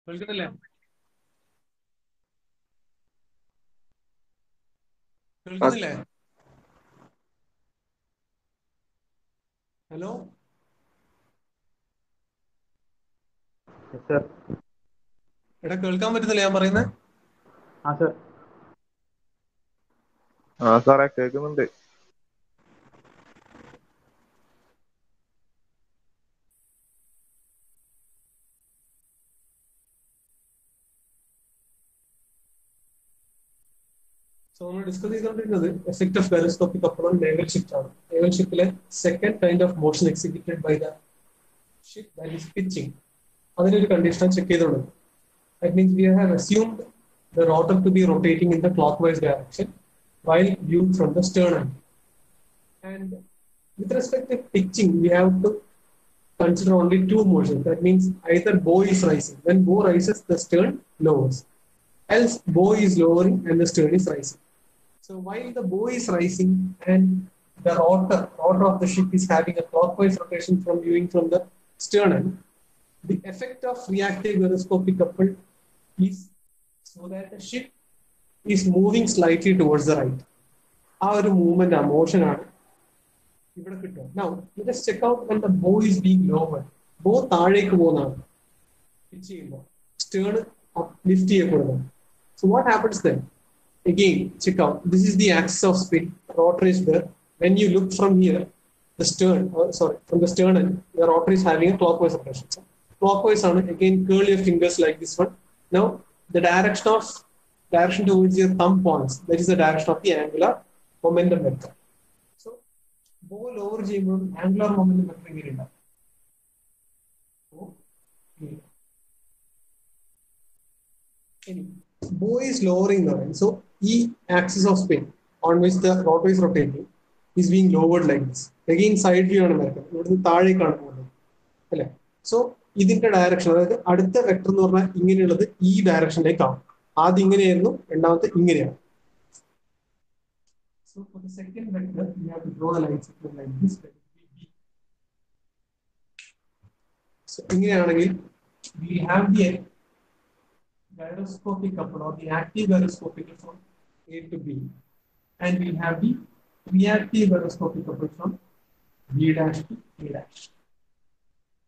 കേൾക്കുന്നില്ലേ? ആ കേൾക്കുന്നില്ലേ? Hello, sir. എടാ കേൾക്കാൻ പറ്റുന്നില്ല ഞാൻ പറയുന്നത്? ആ സർ. ആ സാറേ കേൾക്കുന്നുണ്ട്. നമ്മൾ ഡിസ്കസ് ചെയ്തുകൊണ്ടിരുന്നത് effect of gyroscopic couple on naval ship ആണ്. നേവൽ ഷിപ്പിലെ second kind of motion executed by the ship, that is pitching. അതിനൊരു കണ്ടീഷൻ ചെക്ക് ചെയ്തോളൂ. That means we have assumed the rotor to be rotating in the clockwise direction while viewed from the stern. And with respect to pitching, we have to consider only two motions. That means either bow is rising. When bow rises, the stern lowers. Else, bow is lowering and the stern is rising. So while the bow is rising and the rotor of the ship is having a clockwise rotation from viewing from the sternum, the effect of reactive gyroscopic couple is so that the ship is moving slightly towards the right. ആ ഒരു movement ആ motion ആണ് ഇവിടെ കിട്ടുക. Now let us check out when the bow is being lowered. ബോ താഴേക്ക് പോകുന്നതാണ് pitch ചെയ്യുമ്പോൾ, സ്റ്റേൺ ലിഫ്റ്റ് ചെയ്യപ്പെടുന്നത്. So what happens then? Again, check out. This is the axis of spin. Rotor is there. When you look from here, the stern, from the sternum, the rotor is having a clockwise rotation. So, clockwise on again, curl your fingers like this one. Now, the direction towards your thumb points, that is the direction of the angular momentum vector. So, bow lower ചെയ്യുമ്പോൾ angular momentum vector ഇങ്ങനെയുണ്ടാവും. Bow is lowering the line. So, E axis of spin on which the rotor is rotating is being lowered like this. Again, side view ആണ് വരുന്നത്. ഇവിടുന്ന് താഴേക്കാണ് പോകുന്നത് അല്ലേ? So ഇതിന്റെ direction, അതായത് അടുത്ത vector എന്ന് പറഞ്ഞാൽ ഇങ്ങനെയുള്ളത് ഈ ഡയറക്ഷനിലേക്കാണ്. ആദ്യം ഇങ്ങനെയായിരുന്നു, രണ്ടാമത്തെ ഇങ്ങനെയാണ്. So for the second vector, we have to draw the line segment like this. So ഇങ്ങനെയാണെങ്കിൽ we have the gyroscopic couple or the active gyroscopic from A to B, and we have the reactive gyroscopic couple from B dash to A dash.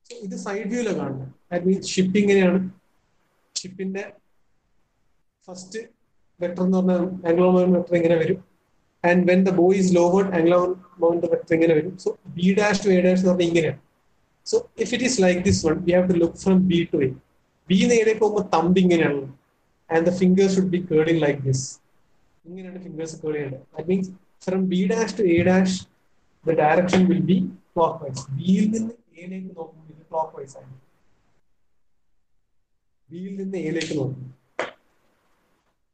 So ഇത് side വ്യൂവിലെ കാണുന്നത്. That means ship ഇങ്ങനെയാണ്. ഷിപ്പിന്റെ first vector എന്ന് പറഞ്ഞാൽ angular momentum vector ഇങ്ങനെ വരും. And when the bow is lowered, angular momentum vector ഇങ്ങനെ വരും. So B dash to A dash എന്ന് പറഞ്ഞാൽ ഇങ്ങനെയാണ്. So if it is like this one, we have to look from B to A. B നേരെ പോകുമ്പോൾ thumb ഇങ്ങനെയാണ്, and the fingers should be curling like this. ഇങ്ങനെയാണ് fingers curled ചെയ്യേണ്ടത്. That means from B dash to A dash the direction will be clock vice. ബിയിൽ നിന്ന് എയിലേക്ക് നോക്കുമ്പോൾ ഇത് ക്ലോക്ക് വൈസ് ആണ്. ബിയിൽ നിന്ന് എയിലേക്ക് നോക്കും.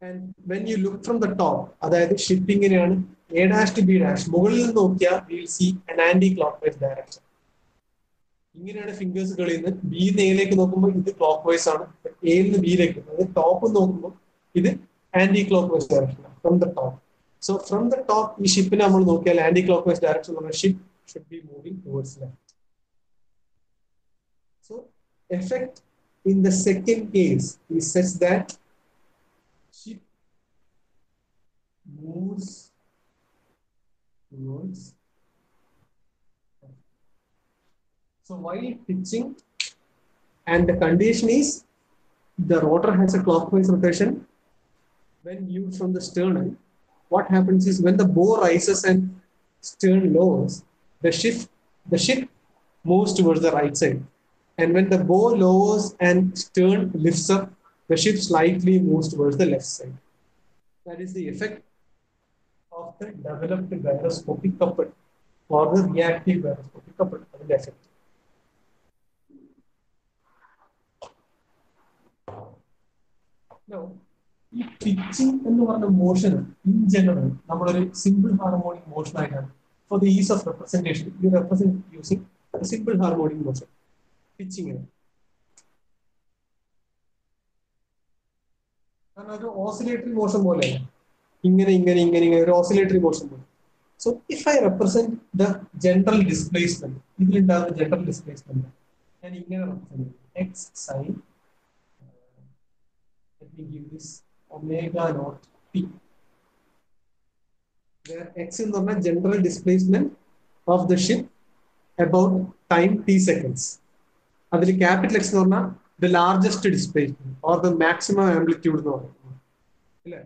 And when you look from the top, അതായത് ഷിപ്പ് ഇങ്ങനെയാണ്, A dash to B dash, മുകളിൽ നിന്ന് നോക്കിയാൽ will see an anticlockwise direction. ഇങ്ങനെയാണ് ഫിംഗേഴ്സ് കളിയുന്നത്. ബി നിന്ന് എയിലേക്ക് നോക്കുമ്പോൾ ഇത് ക്ലോക്ക് വൈസ് ആണ്, എയിൽ നിന്ന് ബിയിലേക്ക്, അതായത് ടോപ്പ് നോക്കുമ്പോൾ ഇത് anticlockwise direction from the top. So from the top ഈ ഷിപ്പിനെ നമ്മൾ നോക്കിയാൽ ആന്റി ക്ലോക്ക് വൈസ് ഡയറക്ഷൻ എന്ന് പറഞ്ഞാൽ ship should be moving towards left. So effect in the second case is such that ship moves towards. So while pitching, and the condition is the rotor has a clockwise rotation when viewed from the sternum. What happens is when the bow rises and stern lowers, the ship moves towards the right side. And when the bow lowers and stern lifts up, the ship slightly moves towards the left side. That is the effect of the developed gyroscopic couple or the reactive gyroscopic couple. That is the effect. Now, ഈ pitching എന്ന് പറഞ്ഞ motion in general നമ്മളൊരു simple harmonic motion ആയിട്ടാണ് for the ease of representation you represent using simple harmonic motion. പിച്ചിങ്ങിന് കാരണം ഒരു oscillatory motion പോലെ ഇങ്ങനെ ഇങ്ങനെ ഇങ്ങനെ ഇങ്ങനെ ഒരു ഓസിലേറ്ററി മോഷൻ പോലെ. So if I represent the general displacement, ഇതിലുണ്ടാകുന്ന ജനറൽ ഡിസ്പ്ലേസ്മെന്റ് ഞാൻ ഇങ്ങനെ represent X sine we give this omega naught t, where x in the general displacement of the ship about time t seconds. അതിൽ capital X എന്ന് പറഞ്ഞാൽ the largest displacement or the maximum amplitude എന്ന് പറയുന്നത് അല്ലേ.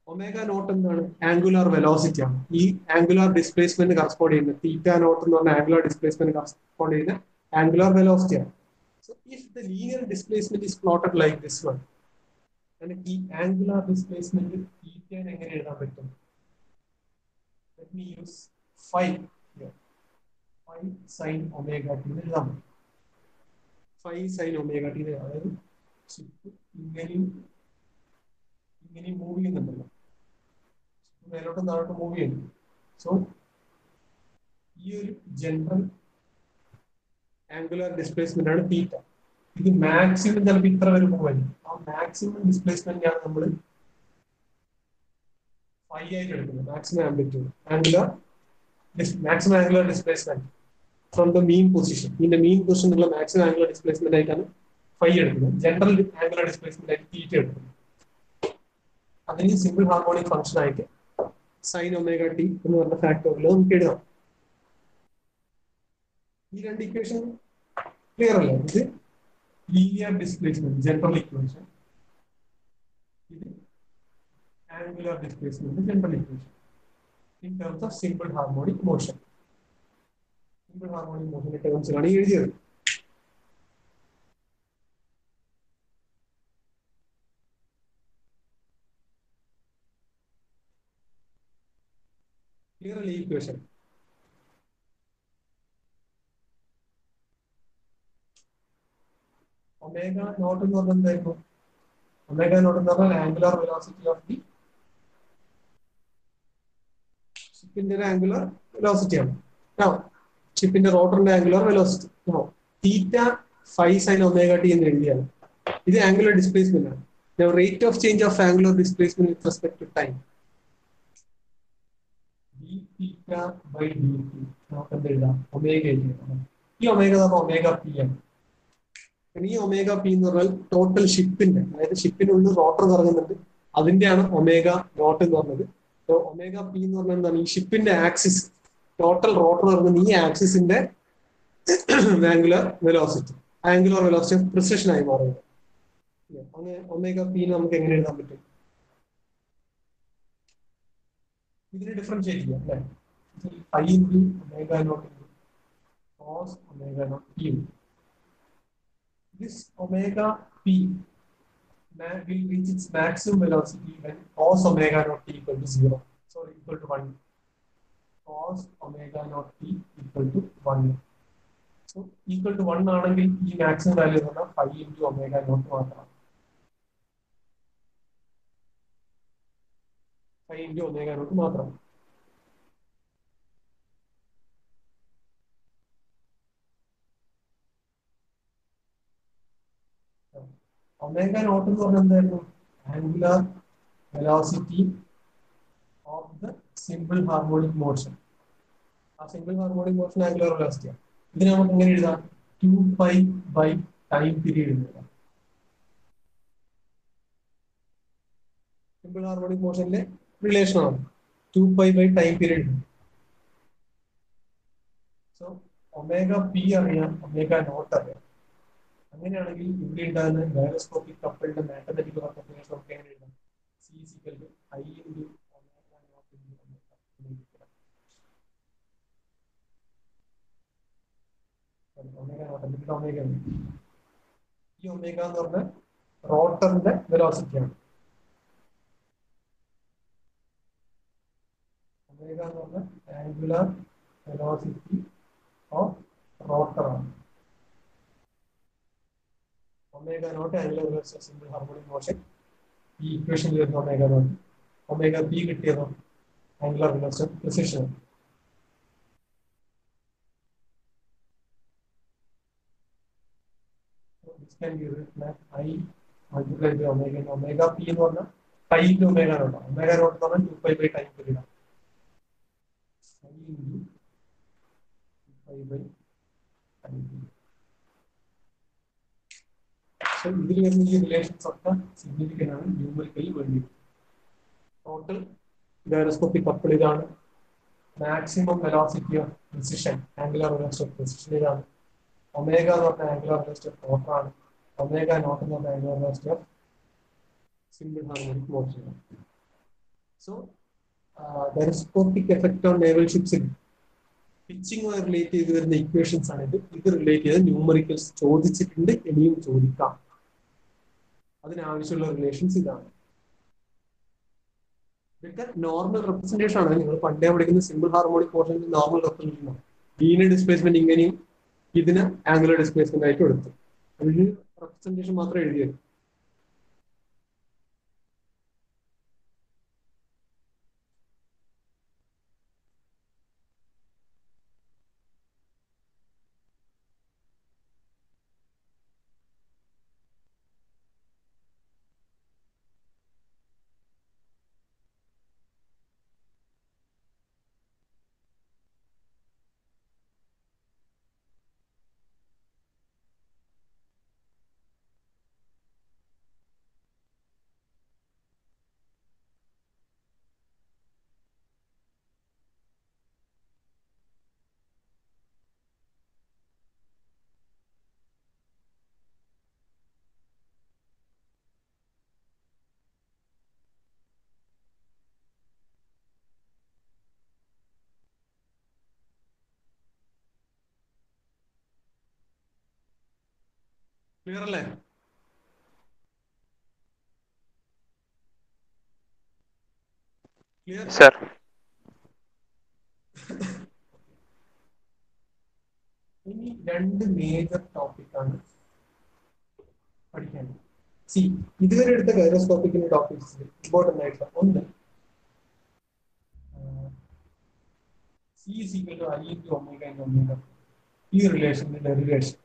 Omega naught എന്താണ്? Angular velocity ആണ്. ഈ angular displacement correspond ചെയ്യുന്നത് തീറ്റ നോട്ട് എന്ന് പറഞ്ഞ ആംഗുലാർ ഡിസ്പ്ലേസ്മെന്റ് കറസ്പോണ്ട് ചെയ്യുന്ന ആംഗുലാർ വെലോസിറ്റി ആണ്. So if the linear displacement is plotted like this one, എനിക്ക് ഈ ആംഗുലാർ ഡിസ്പ്ലേസ്മെന്റ് തീറ്റയെ എങ്ങനെ എഴുതാൻ പറ്റും? Let me use phi here. Phi sin omega t എന്ന് എഴുതാം. Phi sin omega t, അതായത് ഷിപ്പ് ഇങ്ങനെയും മൂവ് ചെയ്യുന്നുണ്ടല്ലോ, മേലോട്ടും താഴോട്ടും മൂവ് ചെയ്യുന്നു. സോ ഈ ഒരു ജനറൽ ആംഗുലാർ ഡിസ്പ്ലേസ്മെന്റ് ആണ് തീറ്റ. ഇത് മാക്സിമം ചിലപ്പോൾ ഇത്ര വരെ പോകുമായിരിക്കും. ആ മാക്സിമം ഡിസ്പ്ലേസ്മെന്റിനാണ് നമ്മൾ phi ആയിട്ട് എടുക്കുന്നത്. Maximum amplitude maximum angular displacement from the mean position. In the mean position ഉള്ള maximum angular displacement ആയിട്ടാണ് phi എടുക്കുന്നത്. ജനറൽ ആംഗുലർ ഡിസ്പ്ലേസ്മെന്റ് ആയിട്ട് തീറ്റ എടുക്കുന്നത്. അതിന് സിമ്പിൾ ഹാർമോണിക് ഫംഗ്ഷൻ ആയിട്ട് സൈൻ ഒമേഗ ടി എന്ന് പറഞ്ഞ ഫാക്ടറിൽ നമുക്ക് എഴുതാം. ഈ രണ്ട് ഇക്വേഷൻ ക്ലിയർ അല്ലേ? ഇത് ലീനിയർ ഡിസ്പ്ലേസ്മെന്റ് ജനറൽ ഇക്വേഷൻ, ഇത് angular displacement general equation in terms of simple harmonic motion. Simple harmonic motion terms ആണ് എഴുതിയത്. ക്ലിയർ അല്ലേ ഈ ഇക്വേഷൻ? ഒമേഗ നോട്ട് എന്ന് പറഞ്ഞാൽ എന്തായിരുന്നു? ഒമേഗ നോട്ട് എന്ന് പറഞ്ഞാൽ ആംഗുലാർ വെലോസിറ്റി ഓഫ് ദി ഷിപ്പിന്റെ ആംഗുലർ വെലോസിറ്റി ആണ്. ഷിപ്പിന്റെ റോട്ടറിന്റെ angular velocity. Theta phi sine omega T എന്ന് എഴുതിയാണ്. ഇത് ആംഗുലർ ഡിസ്പ്ലേസ്മെന്റ് ആണ്. Rate of change of angular displacement with respect to time d theta by dt നമുക്ക് എന്ത് എഴുതാം? ഒമേഗ എഴുതാം. ഈ ഒമേഗ നമ്മൾ ഒമേഗ പി ആണ്. ഈ ഒമേഗ പി എന്ന് പറഞ്ഞാൽ ടോട്ടൽ ഷിപ്പിന്റെ, അതായത് ഷിപ്പിനുള്ളിൽ റോട്ടർ കറങ്ങുന്നുണ്ട്, അതിന്റെയാണ് ഒമേഗ നോട്ട് എന്ന് പറഞ്ഞത്. ഒമേഗ പി എന്ന് പറഞ്ഞാൽ എന്താണ്? ഈ ഷിപ്പിന്റെ ആക്സിസ്, ടോട്ടൽ റോട്ടർ ഇറങ്ങുന്ന ഈ ആക്സിസിന്റെ angular velocity, angular velocity precession ആയി മാറുന്നത്. അങ്ങനെ ഒമേഗ പി നമുക്ക് എങ്ങനെ എഴുതാൻ പറ്റും? ഇതിനെ ഡിഫറൻഷിയേറ്റ് ചെയ്യാം അല്ലെ? I into omega naught into cos omega naught P. This omega p will reach its maximum velocity when cos omega naught t equal to 0. So equal to 1. Cos omega naught t equal to 1. So equal to 1 ആണെങ്കിൽ ഈ maximum value എന്ന് പറഞ്ഞാൽ 5 into omega naught മാത്രമാണ്. 5 into omega naught മാത്രം. Omega naught എന്ന് പറഞ്ഞാൽ എന്തായിരുന്നു? Angular velocity of the simple harmonic motion. ആ സിമ്പിൾ ഹാർമോണിക് മോഷൻ ആംഗുലാർ വെലോസിറ്റിയാണ്. ഇതിനെ നമുക്ക് എങ്ങനെ എഴുതാം? 2π by ടൈം പീരീഡ് എഴുതാം. സിമ്പിൾ ഹാർമോണിക് മോഷനിലെ റിലേഷൻ ആണ് 2π by time period. So omega P അറിയാം, ഒമേഗ നോട്ട് അറിയാം. അങ്ങനെയാണെങ്കിൽ ഇവിടെ ഉണ്ടാകുന്ന ഗൈറോസ്കോപ്പിക് കപ്പിളിന്റെ മാത്തമാറ്റിക്കൽ റെപ്രസെന്റേഷൻ നമുക്ക് എങ്ങനെ എഴുതാം? C is equal to I into omega naught into omega. Omega naught എന്നിട്ട് ഒമേഗ. ഈ ഒമേഗ എന്ന് പറഞ്ഞാൽ റോട്ടറിന്റെ വെലോസിറ്റിയാണ്. ഒമേഗ എന്ന് പറഞ്ഞാൽ ആംഗുലാർ വെലോസിറ്റി ഓഫ് റോട്ടർ ആണ്. Omega naught angular velocity of simple harmonic motion. ഈ ഇക്വേഷനിൽ വരുന്ന ഒമേഗ നോട്ട്. ഒമേഗ പി കിട്ടിയതോ angular velocity of precession. This can be written as I multiplied by omega. Omega p എന്ന് പറഞ്ഞാൽ pi into omega naught. Omega naught എന്ന് പറഞ്ഞാൽ 2π by time period. I into 2π by time period. So ഇതിൽ വരുന്ന ഈ relations ഒക്കെ significant ആണ് ന്യൂമറിക്കലിൽ വേണ്ടി. ടോട്ടൽ ഗൈറോസ്കോപ്പിക് കപ്പിൾ ഇതാണ്. Maximum velocity of precession, angular velocity of precession ഇതാണ്. ഒമേഗ എന്ന് പറഞ്ഞ ആംഗുലർ വെലോസിറ്റി ഓഫ് ടോട്ടറാണ്. ഒമേഗ നോട്ട് എന്ന് പറഞ്ഞ angular velocity of simple harmonic motion. So gyroscopic effect on naval ഷിപ്സിൽ പിച്ചിങ്ങുമായി റിലേറ്റ് ചെയ്ത് വരുന്ന ഇക്വേഷൻസ് ആണ് ഇത്. ഇത് റിലേറ്റ് ചെയ്ത് ന്യൂമറിക്കൽസ് ചോദിച്ചിട്ടുണ്ട്, ഇനിയും ചോദിക്കാം. അതിനാവശ്യമുള്ള റിലേഷൻസ് ഇതാണ്. ഇതൊക്കെ നോർമൽ റെപ്രസെന്റേഷൻ ആണ്. നിങ്ങൾ പണ്ടേ പഠിക്കുന്ന സിമ്പിൾ ഹാർമോണിക് മോഷന്റെ നോർമൽ റെപ്രസെന്റേഷൻ ആണ്. ലീനിയർ ഡിസ്പ്ലേസ്മെന്റ് ഇങ്ങനെയും ഇതിന് ആംഗുലർ ഡിസ്പ്ലേസ്മെന്റ് ആയിട്ട് എടുത്തു. അതിന് റെപ്രസെന്റേഷൻ മാത്രം എഴുതിയത്. ക്ലിയർ അല്ലേ? Clear sir. ഇനി രണ്ട് മേജർ ടോപ്പിക്കാണ് പഠിക്കാൻ. സി ഇതുവരെ എടുത്ത ഗൈറോസ്കോപ്പിക്കിന്റെ ടോപ്പിക്സ് ഇമ്പോർട്ടൻ്റ് ആയിട്ടുള്ള ഒന്ന് C is equal to I into omega into omega, ഈ റിലേഷന്റെ ഡെറിവേഷൻ.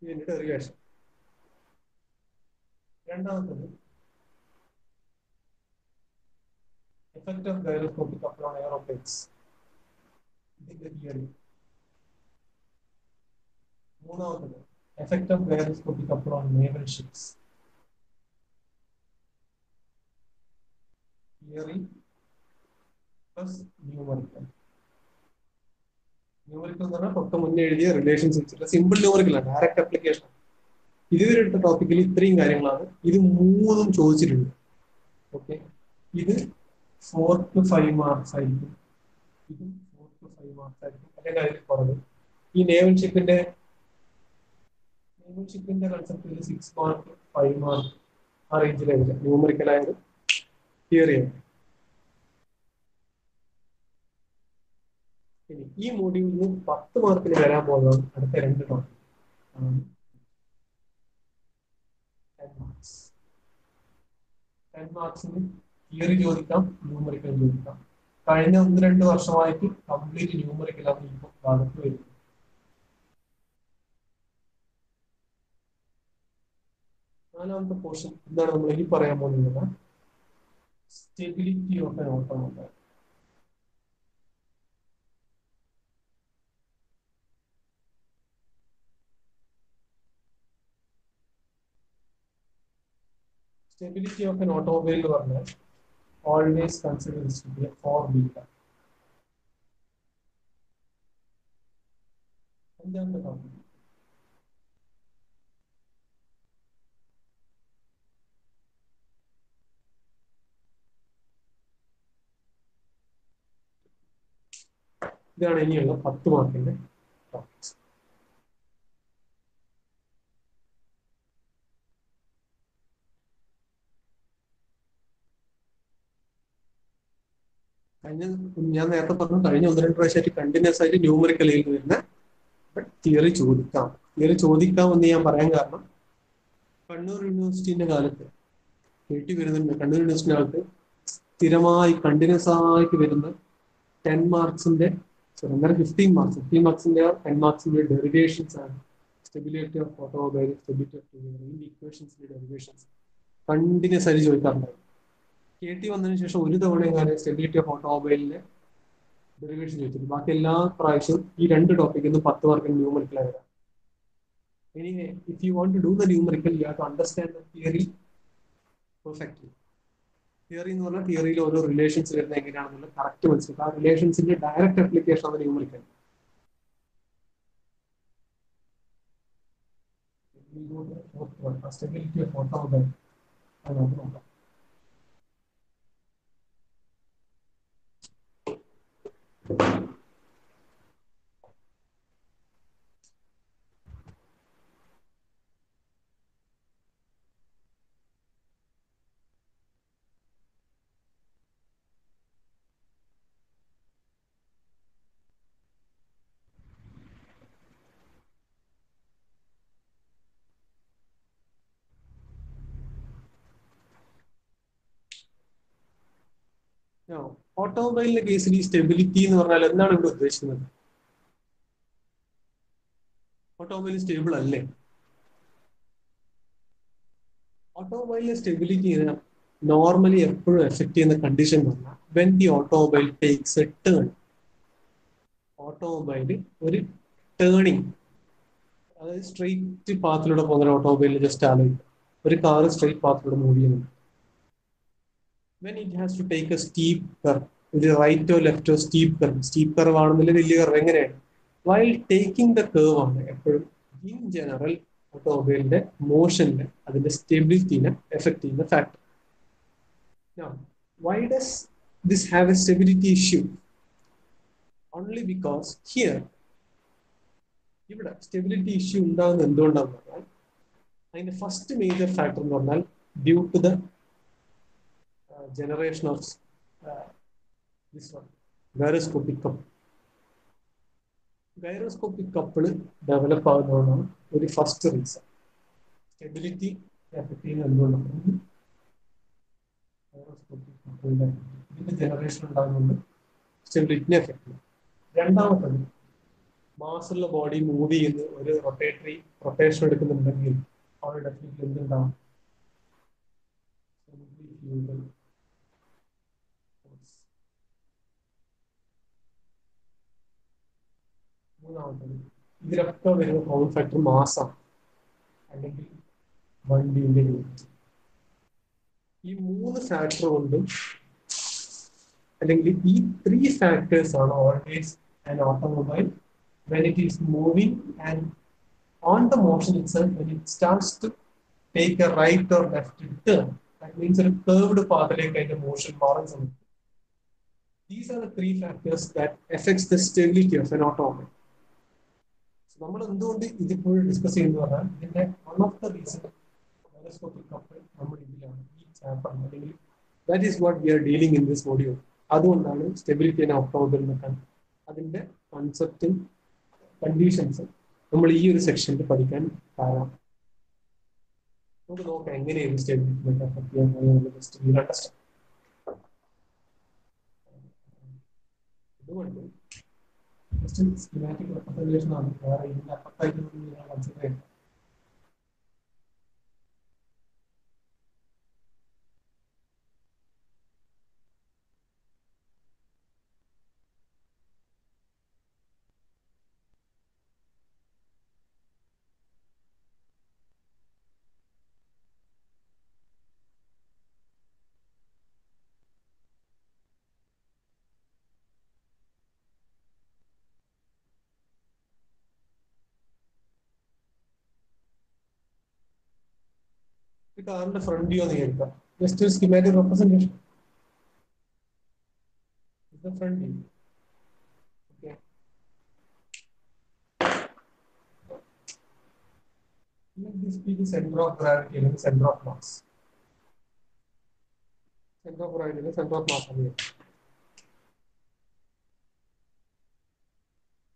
ഇതിന്റെ ഡെറിവേഷൻ. രണ്ടാമത്തത് effect of gyroscopic couple on aeroplanes. ഇതിന്റെ തിയറി. മൂന്നാമത്തത് effect of gyroscopic couple on naval ships. Theory plus numerical. Numerical എന്ന് പറഞ്ഞാൽ തൊട്ട് മുന്നേ എഴുതിയ റിലേഷൻസ് വെച്ചിട്ട് സിമ്പിൾ ന്യൂമറിക്കൽ ആണ്, ഡയറക്റ്റ് ആപ്ലിക്കേഷൻ. ഇതുവരെ എടുത്ത ടോപ്പിക്കിൽ ഇത്രയും കാര്യങ്ങളാണ്. ഇത് മൂന്നും ചോദിച്ചിട്ടുണ്ട്. ഓക്കെ, ഇത് 4 to 5 മാർക്സ് ആയിരിക്കും. ഇതും 4 to 5 മാർക്സ് ആയിരിക്കും. അല്ലെങ്കിൽ അതിൽ കുറവ്. ഈ നേവൽ ഷിപ്പിന്റെ കൺസെപ്റ്റിൽ 6 മാർക്ക് 5 മാർക്ക് ആ റേഞ്ചിലായിരിക്കും ന്യൂമറിക്കൽ ആയാലും തിയറി ആയാലും. ഇനി ഈ മോഡ്യൂളിൽ 10 മാർക്കിന് വരാൻ പോകുന്നതാണ് അടുത്ത രണ്ട് ടോപ്പിക്. 10 മാർക്സിന് തിയറി ചോദിക്കാം, ന്യൂമറിക്കൽ ചോദിക്കാം. കഴിഞ്ഞ 1-2 വർഷമായിട്ട് കംപ്ലീറ്റ് ന്യൂമറിക്കലാണ് ഇപ്പോൾ ഭാഗത്ത് വരുന്നത്. നാലാമത്തെ പോർഷൻ എന്താണ് നമ്മൾ ഇനി പറയാൻ പോകുന്നത്? Stability of an automobile. Stability of an automobile എന്ന് പറഞ്ഞാൽ always consider this to be a 4 beta. അഞ്ചാമത്തെ ടോപ്പിക് ഇതാണ് ഇനിയുള്ള 10 മാർക്കിന്റെ ടോപ്പിക്സ്. ഞാൻ നേരത്തെ പറഞ്ഞു, കഴിഞ്ഞ 1-2 പ്രാവശ്യമായിട്ട് കണ്ടിന്യൂസ് ആയിട്ട് ന്യൂമറിക്കലിൽ വരുന്ന തിയറി ചോദിക്കാം. തിയറി ചോദിക്കാമെന്ന് ഞാൻ പറയാൻ കാരണം കണ്ണൂർ യൂണിവേഴ്സിറ്റിന്റെ കാലത്ത് കേട്ടി വരുന്നുണ്ട്. കണ്ണൂർ യൂണിവേഴ്സിറ്റിന്റെ കാലത്ത് സ്ഥിരമായി കണ്ടിന്യൂസ് ആയിട്ട് വരുന്ന 10 മാർക്സിന്റെ 15 മാർക്സിന്റെ 10 മാർക്സിന്റെ ഡെറിവേഷൻസ് ആണ്. Stability of automobile, stability of ഇക്വേഷൻസിന്റെ ഡെറിവേഷൻസ് കണ്ടിന്യൂസ് ആയിട്ട് ചോദിക്കാറുണ്ടായിരുന്നു. KT വന്നതിന് ശേഷം ഒരു തവണ സ്റ്റെബിലിറ്റി ഓഫ് ഓട്ടോമൊബൈലിന്റെ ഡെറിവേഷൻ ചോദിച്ചിട്ടുണ്ട്. ബാക്കി എല്ലാ പ്രാവശ്യവും ഈ രണ്ട് ടോപ്പിക്കിൽ നിന്ന് 10 മാർക്കിന് ന്യൂമറിക്കലായി വരാം. Anyway, if you want to do the numerical, you have to understand the theory perfectly. Theory എന്ന് പറഞ്ഞാൽ തിയറിയിൽ ഓരോ റിലേഷൻസ് വരുന്ന എങ്ങനെയാണെന്നുള്ള കറക്റ്റ് മനസ്സിലാക്കുക. ആ റിലേഷൻസിന്റെ ഡയറക്റ്റ് അപ്ലിക്കേഷൻ ആണ് ന്യൂമറിക്കൽ. സ്റ്റെബിലിറ്റി ഓഫ് ഓട്ടോമൊബൈൽ അത് നമുക്ക് നോക്കാം. ഓട്ടോമൊബൈലിന്റെ കേസിൽ ഈ സ്റ്റെബിലിറ്റി എന്ന് പറഞ്ഞാൽ എന്താണ് ഇവിടെ ഉദ്ദേശിക്കുന്നത്? ഓട്ടോമൊബൈൽ സ്റ്റേബിൾ അല്ലേ? ഓട്ടോമൊബൈലിന്റെ സ്റ്റെബിലിറ്റി നോർമലി എപ്പോഴും എഫക്ട് ചെയ്യുന്ന കണ്ടീഷൻ പറഞ്ഞാൽ when the automobile takes A turn. Automobile ഒരു ടേണിങ്, അതായത് സ്ട്രെയിറ്റ് പാത്തിലൂടെ പോകുന്ന ഓട്ടോമൊബൈലിൽ ജസ്റ്റ് ആലോചിക്കും. ഒരു കാർ സ്ട്രെയിറ്റ് പാത്തിലൂടെ മൂവ് ചെയ്യുന്നുണ്ട്. When it has to take a steep curve, ഒരു റൈറ്റോ ലെഫ്റ്റോ സ്റ്റീപ്പ് കർവ് ആണെന്നില്ല വലിയ കർവ് എങ്ങനെയാണ്? വൈൽ ടേക്കിംഗ് ദ കർവ് ആണ് എപ്പോഴും ഇൻ ജനറൽ ഓട്ടോമൊബൈലിന്റെ മോഷനിലെ അതിന്റെ സ്റ്റെബിലിറ്റിനെ എഫക്ട് ചെയ്യുന്ന factor. Why does this have a stability issue? Only because here ഇവിടെ stability issue ഉണ്ടാകുന്നത് എന്തുകൊണ്ടാണെന്ന് പറഞ്ഞാൽ അതിന്റെ ഫസ്റ്റ് മേജർ ഫാക്ടർ എന്ന് പറഞ്ഞാൽ due to the generation of this one gyroscopic couple. Gyroscopic couple develop ആകുന്നതാണ് ഒരു ഫസ്റ്റ് റീസൺ. സ്റ്റെബിലിറ്റി എഫക്ട് ചെയ്യുന്ന എന്തുകൊണ്ടാണ്? ഗൈറോസ്കോപ്പിക് കപ്പിളിന്റെ ഇതിന്റെ ജനറേഷൻ ഉണ്ടാകുന്നുണ്ട് സ്റ്റെബിലിറ്റിനെ എഫക്ട് ചെയ്യും. രണ്ടാമത്തത് മാസുള്ള ബോഡി മൂവ് ചെയ്യുന്ന ഒരു റൊട്ടേഷൻ എടുക്കുന്നുണ്ടെങ്കിൽ അവിടെ ഡെഫിനറ്റ്ലി എന്തുണ്ടാവും? മൂന്നാമത്തത് ഇതിലൊക്കെ വരുന്ന കോമൺ ഫാക്ടർ മാസാണ് അല്ലെങ്കിൽ വണ്ടിയുടെ വെയിറ്റ്. ഈ മൂന്ന് ഫാക്ടർ കൊണ്ടും അല്ലെങ്കിൽ ഈ ത്രീ ഫാക്ടേഴ്സ് ആണ് always an automobile when it is moving and on the motion itself, when it starts to take a right or left turn, that means a curved path like a motion മാറുന്ന സമയത്ത് these are the three factors that affects the stability of an automobile. നമ്മൾ എന്തുകൊണ്ട് ഇതിപ്പോൾ discuss ചെയ്യുന്ന പറഞ്ഞാൽ ഇതിന്റെ one of the reason gyroscopic couple നമ്മുടെ ഇതിലാണ് ഈ ചാപ്റ്റർ അല്ലെങ്കിൽ that is what we are dealing in this module. അതുകൊണ്ടാണ് സ്റ്റെബിലിറ്റി ആൻഡ് ഓട്ടോമൊബൈൽ എന്നൊക്കെ അതിന്റെ കൺസെപ്റ്റും കണ്ടീഷൻസും നമ്മൾ ഈ ഒരു സെക്ഷനിൽ പഠിക്കാൻ കാരണം. നമുക്ക് നോക്കാം എങ്ങനെയാണ് സ്റ്റെബിലിറ്റി അഫക്ട് ചെയ്യാൻ. അതുകൊണ്ട് സ്കീമാറ്റിക് റെപ്രസെന്റേഷൻ ആണ്, വേറെ ഇതിന്റെ അപ്പുറത്തായിട്ട് നിങ്ങൾ കൺസിഡർ ചെയ്യണം. കാറിന്റെ ഫ്രണ്ട് വ്യൂ എന്ന് കേൾക്കാം. ജസ്റ്റ് ഒരു schematic representation. Front view. Okay, let this be the center of gravity and the center of mass. Center of gravity and center of mass ആണ്.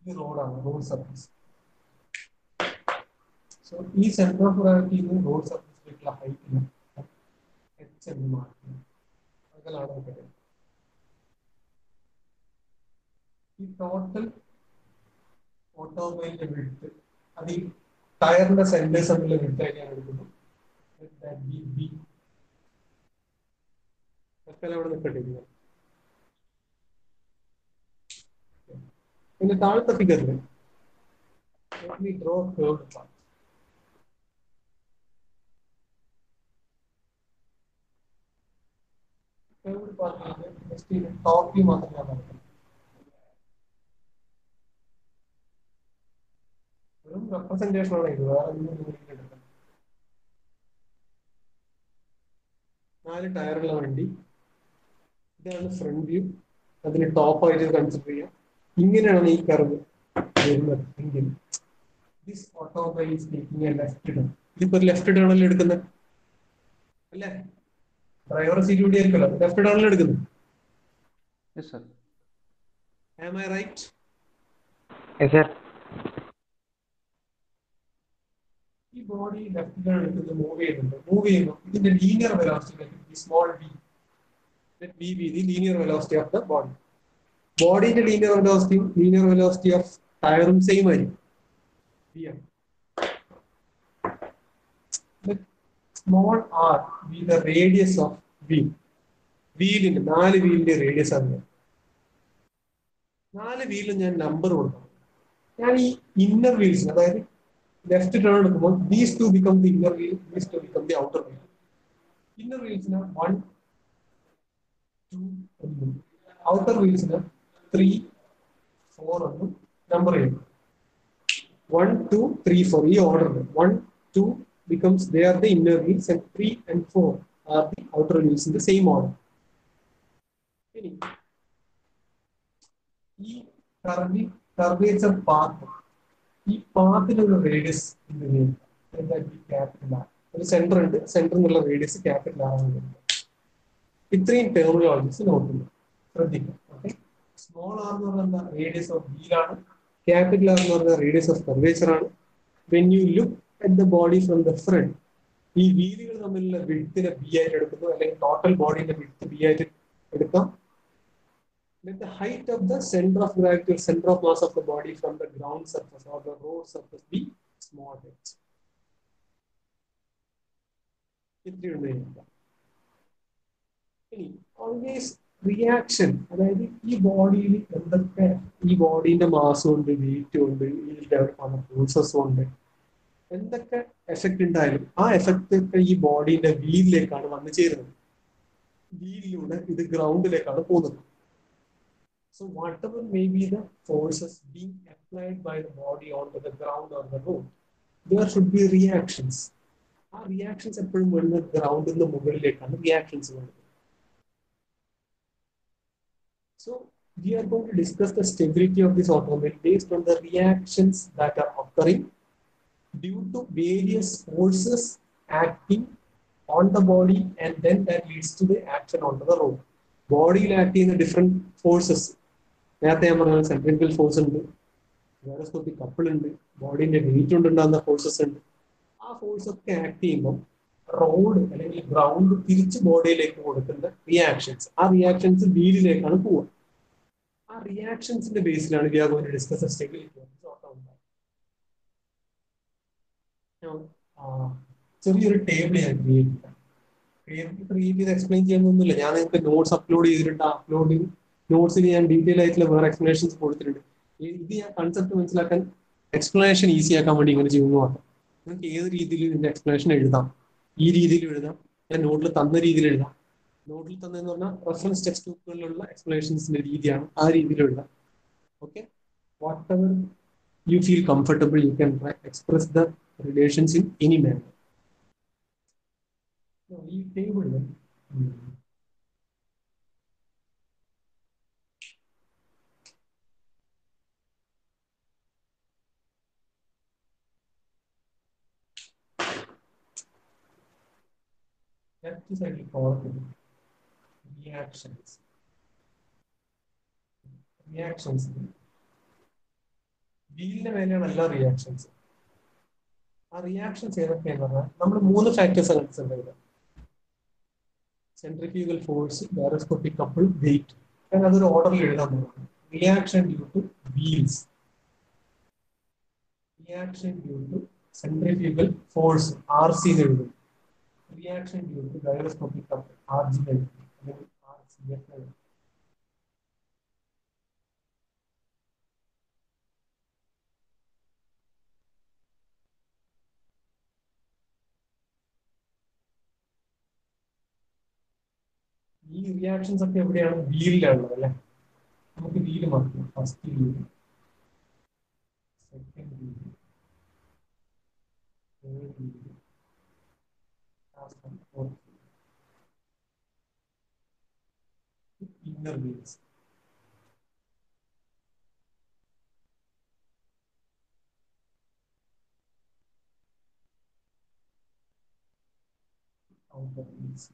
ഈ റോഡാണ്, റോഡ് സർഫേസ്. സോ ഈ centre of gravity road സർഫേസിലേക്കുള്ള ഹൈറ്റിന് h എന്ന് മാറ്റുന്നു. അകലാണ് ഈ total ഓട്ടോമൊബൈലിന്റെ width അത് ഈ ടയറിന്റെ സെന്റേഴ്സ് തമ്മിലുള്ള വിഡ്ത്തായിട്ട് ഞാൻ എടുക്കുന്നു. അവിടെ നിൽക്കട്ടിരിക്കുന്നു. പിന്നെ താഴത്തെ ഫിഗറിൽ let me draw a curved path. Just top view മാത്രമേ ഞാൻ പറയുന്നത്. വെറും റെപ്രസെന്റേഷൻ ആണ് ഇത്, വേറെ ഒന്നും എടുക്കുന്നത്. 4 ടയറുള്ള വണ്ടി, ഇതാണ് ഫ്രണ്ട് വ്യൂ. അതിന് ടോപ്പ് ആയിട്ട് കൺസിഡർ ചെയ്യാം. ഇങ്ങനെയാണ് ഈ കർവ് വരുന്നത് എങ്കിൽ this automobile is taking A left turn. ഇതിപ്പോ ഒരു ലെഫ്റ്റ് ടേൺ അല്ലേ എടുക്കുന്നത്, അല്ലേ? ഡ്രൈവർ സീറ്റ് കൂടി ആയിരിക്കല്ലോ, ലെഫ്റ്റ് ടേൺ അല്ലേ എടുക്കുന്നത്. Yes, sir. Am I right? Yes, sir. ഈ ബോഡി ലെഫ്റ്റ് ടേൺ എടുക്കുന്നത് മൂവ് ചെയ്യുന്നു. ഇതിന്റെ linear velocity small V, V be the linear velocity of the body. ബോഡിന്റെ ലീനിയർ വെലോസിറ്റി ഓഫ് ടയറും സെയിം ആയിരിക്കും. Small R be the radius of wheel. വീലിന്റെ 4 വീലിന്റെ radius ആണ്. 4 വീലും ഞാൻ നമ്പർ കൊടുക്കണം. ഞാൻ ഈ ഇന്നർ വീൽസിന്, അതായത് ലെഫ്റ്റ് ടേൺ എടുക്കുമ്പോൾ these two become the inner wheel, these two become the outer wheel. Inner വീൽസിന് 1, 2 എന്നും ഔട്ടർ വീൽസിന് 3, 4 എന്നും നമ്പർ ചെയ്യുന്നു. 1, 2, 3, 4 ഈ ഓർഡറിൽ 1, 2 becomes they are the inner wheels and 3 and 4 are the outer wheels in the same order. ഇനി ഈ curvature path, ഈ പാത്തിനുള്ള radius capital R. ഒരു സെന്റർ ഉണ്ട്, സെന്ററിനുള്ള റേഡിയസ് ക്യാപിറ്റൽ ആർ ആണ്. ഇത്രയും ടെർമിനോളജീസ് നോക്കുന്നു, ശ്രദ്ധിക്കുക. ഓക്കെ, സ്മോൾ ആർ എന്ന് പറഞ്ഞാൽ റേഡിയസ് ഓഫ് വീലാണ്, ക്യാപിറ്റൽ ആർ എന്ന് പറഞ്ഞാൽ റേഡിയസ് ഓഫ് കർവേച്ചർ ആണ്. When you look at the body from the front, ഈ വീലുകൾ തമ്മിലുള്ള വിഡ്ത്തിനെ ബി ആയിട്ട് എടുക്കുന്നു, അല്ലെങ്കിൽ ടോട്ടൽ ബോഡിന്റെ വിഡ്ത്ത് ബി ആയിട്ട് എടുക്കാം. Let the height of the center of gravity or center of mass of the body from the ground surface or the road surface be small h. ഇനി always reaction, അതായത് ഈ ബോഡിയിൽ എന്തൊക്കെ, ഈ ബോഡീന്റെ mass കൊണ്ട്, wait കൊണ്ട്, ഈ ഫോഴ്സസ് കൊണ്ട് എന്തൊക്കെ എഫക്ട് ഉണ്ടായാലും ആ എഫക്ട് ഒക്കെ ഈ ബോഡീന്റെ വീലിലേക്കാണ് വന്നു ചേരുന്നത്. വീലിലൂടെ ഇത് ഗ്രൗണ്ടിലേക്കാണ് പോകുന്നത്. So whatever may be the forces being applied by the body onto the ground or the road, there should be reactions. ആ റിയാക്ഷൻസ് എപ്പോഴും വരുന്നത് ഗ്രൗണ്ടിന്റെ മുകളിലേക്കാണ് റിയാക്ഷൻസ് വരുന്നത്. So we are going to discuss the stability of this automobile based on the reactions that are occurring due to various forces acting on the body, and then that leads to the action on the road. ബോഡിയിൽ act ചെയ്യുന്ന different forces, നേരത്തെ ഞാൻ പറഞ്ഞ centrifugal force ഉണ്ട്, gyroscopic couple ഉണ്ട്, ബോഡിന്റെ wait കൊണ്ടുണ്ടാകുന്ന forces ഉണ്ട്. ആ ഫോഴ്സ് ഒക്കെ ആക്ട് ചെയ്യുമ്പോൾ റോഡ് അല്ലെങ്കിൽ ഗ്രൗണ്ട് തിരിച്ച് ബോഡിയിലേക്ക് കൊടുക്കുന്ന റിയാക്ഷൻസ്, ആ റിയാക്ഷൻസ് വീലിലേക്കാണ് പോവുക. ആ റിയാക്ഷൻസിന്റെ ബേസിലാണ് we are going to discuss the stability of this automobile. ചെറിയൊരു ടേബിൾ ഞാൻ ക്രിയേറ്റ് ചെയ്ത് എക്സ്പ്ലെയിൻ ചെയ്യുന്നൊന്നുമില്ല. ഞാൻ നിങ്ങൾക്ക് നോട്ട്സ് അപ്ലോഡ് ചെയ്തിട്ടുണ്ട്. നോട്ട്സിൽ ഞാൻ ഡീറ്റെയിൽ ആയിട്ടുള്ള വേറെ എക്സ്പ്ലനേഷൻസ് കൊടുത്തിട്ടുണ്ട്. ഇത് ഞാൻ കൺസെപ്റ്റ് മനസ്സിലാക്കാൻ, എക്സ്പ്ലനേഷൻ ഈസി ആക്കാൻ വേണ്ടി ഇങ്ങനെ ചെയ്യുന്നു മാത്രം. നിങ്ങൾക്ക് ഏത് രീതിയിൽ ഇതിന്റെ എക്സ്പ്ലനേഷൻ എഴുതാം, ഈ രീതിയിൽ എഴുതാം, ഞാൻ നോട്ടിൽ തന്ന രീതിയിൽ എഴുതാം. നോട്ടിൽ തന്നെന്ന് പറഞ്ഞാൽ റെഫറൻസ് ടെക്സ്റ്റ് ബുക്കുകളിലുള്ള എക്സ്പ്ലനേഷൻസിന്റെ രീതിയാണ്, ആ രീതിയിൽ എഴുതാം. Okay, whatever you feel comfortable you can express the relations in any manner. ഈ ടേബിളിൽ ലെഫ്റ്റ് സൈഡിൽ കോളത്തിൽ റിയാക്ഷൻസ് വീലിന്റെ മേലെയാണ് എല്ലാ റിയാക്ഷൻസ്. ആ റിയാക്ഷൻസ് ഏതൊക്കെയാന്ന് പറഞ്ഞാൽ നമ്മൾ 3 ഫാക്ടേഴ്സ് കൺസിഡർ ചെയ്തത്: centrifugal force, gyroscopic couple, weight. ഞാൻ അതൊരു ഓർഡറിൽ എഴുതാൻ പോകുന്നു. Reaction due to wheels, reaction due to centrifugal force RC എന്ന് എഴുതും. Reaction due to gyroscopic couple RG എഴുതും, അല്ലെങ്കിൽ RCF എഴുതും. ഈ റിയാക്ഷൻസ് ഒക്കെ എവിടെയാണ്? വീലിലാണുള്ളത് അല്ലെ. നമുക്ക് വീല് മാറ്റാം. First wheel, second wheel, third wheel, fourth inner wheels. Outer wheels.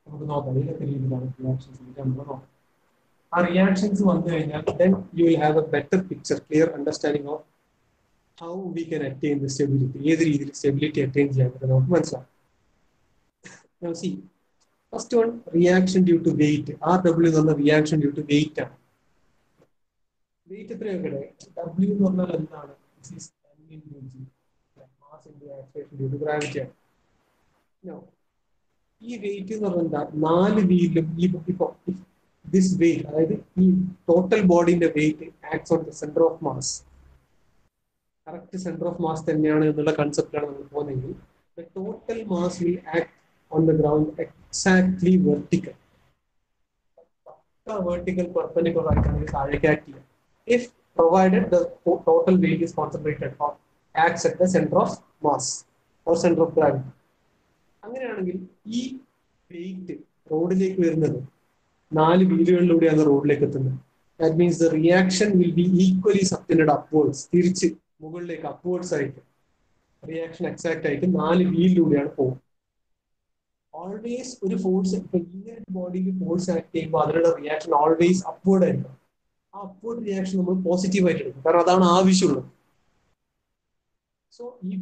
നമുക്ക് നോക്കാം ഏതൊക്കെ രീതിയിലാണ് റിയാക്ഷൻസ് നമ്മൾ നോക്കാം. ആ റിയാക്ഷൻസ് വന്നു കഴിഞ്ഞാൽ then you will have a better picture, clear understanding of how we can attain the stability. ഏത് രീതിയിൽ സ്റ്റെബിലിറ്റി അറ്റൈൻ ചെയ്യാൻ പറ്റും നമുക്ക് മനസ്സിലാവും. Now see, first one, reaction due to weight. RW എന്ന് പറഞ്ഞ reaction due to weight ആണ്. Weight എത്രയൊക്കെ W എന്ന് പറഞ്ഞാൽ എന്താണ്? Mass into acceleration due to gravity ആണ്. ഈ വെയിറ്റ് എന്ന് പറഞ്ഞാൽ എന്താ? 4 വീലിലും ഇപ്പൊ ദിസ് വെയിറ്റ്, അതായത് ഈ ടോട്ടൽ ബോഡിന്റെ weight acts on the centre of mass. Correct centre of mass തന്നെയാണ് എന്നുള്ള കൺസെപ്റ്റാണ് നമ്മൾ പോകുന്നതെങ്കിൽ the total mass will act on the ground exactly vertical. Vertical perpendicular ആയിട്ടാണ് താഴേക്ക് ആക്ട് ചെയ്യുക. If provided the total weight is concentrated or acts at the center of mass or center of gravity. അങ്ങനെയാണെങ്കിൽ ഈ wait റോഡിലേക്ക് വരുന്നത് 4 വീലുകളിലൂടെയാണ് റോഡിലേക്ക് എത്തുന്നത്. That means the reaction will be equally subtended upwards. തിരിച്ച് മുകളിലേക്ക് അപ്വേർഡ്സ് ആയിട്ട് റിയാക്ഷൻ എക്സാക്ട് ആയിട്ട് 4 വീലിലൂടെയാണ് പോകും. ഓൾവേസ് ഒരു ഫോഴ്സ്, ഇപ്പൊ ഇങ്ങനെ ബോഡിയിൽ ഫോഴ്സ് ആക്ട് ചെയ്യുമ്പോൾ അതിനുള്ള റിയാക്ഷൻ ഓൾവേസ് അപ്വേർഡ് ആയിരിക്കും. ആ അപ്വേർഡ് റിയാക്ഷൻ നമ്മൾ പോസിറ്റീവ് ആയിട്ട് എടുക്കും, കാരണം അതാണ് ആവശ്യമുള്ളത്. സോ ഈ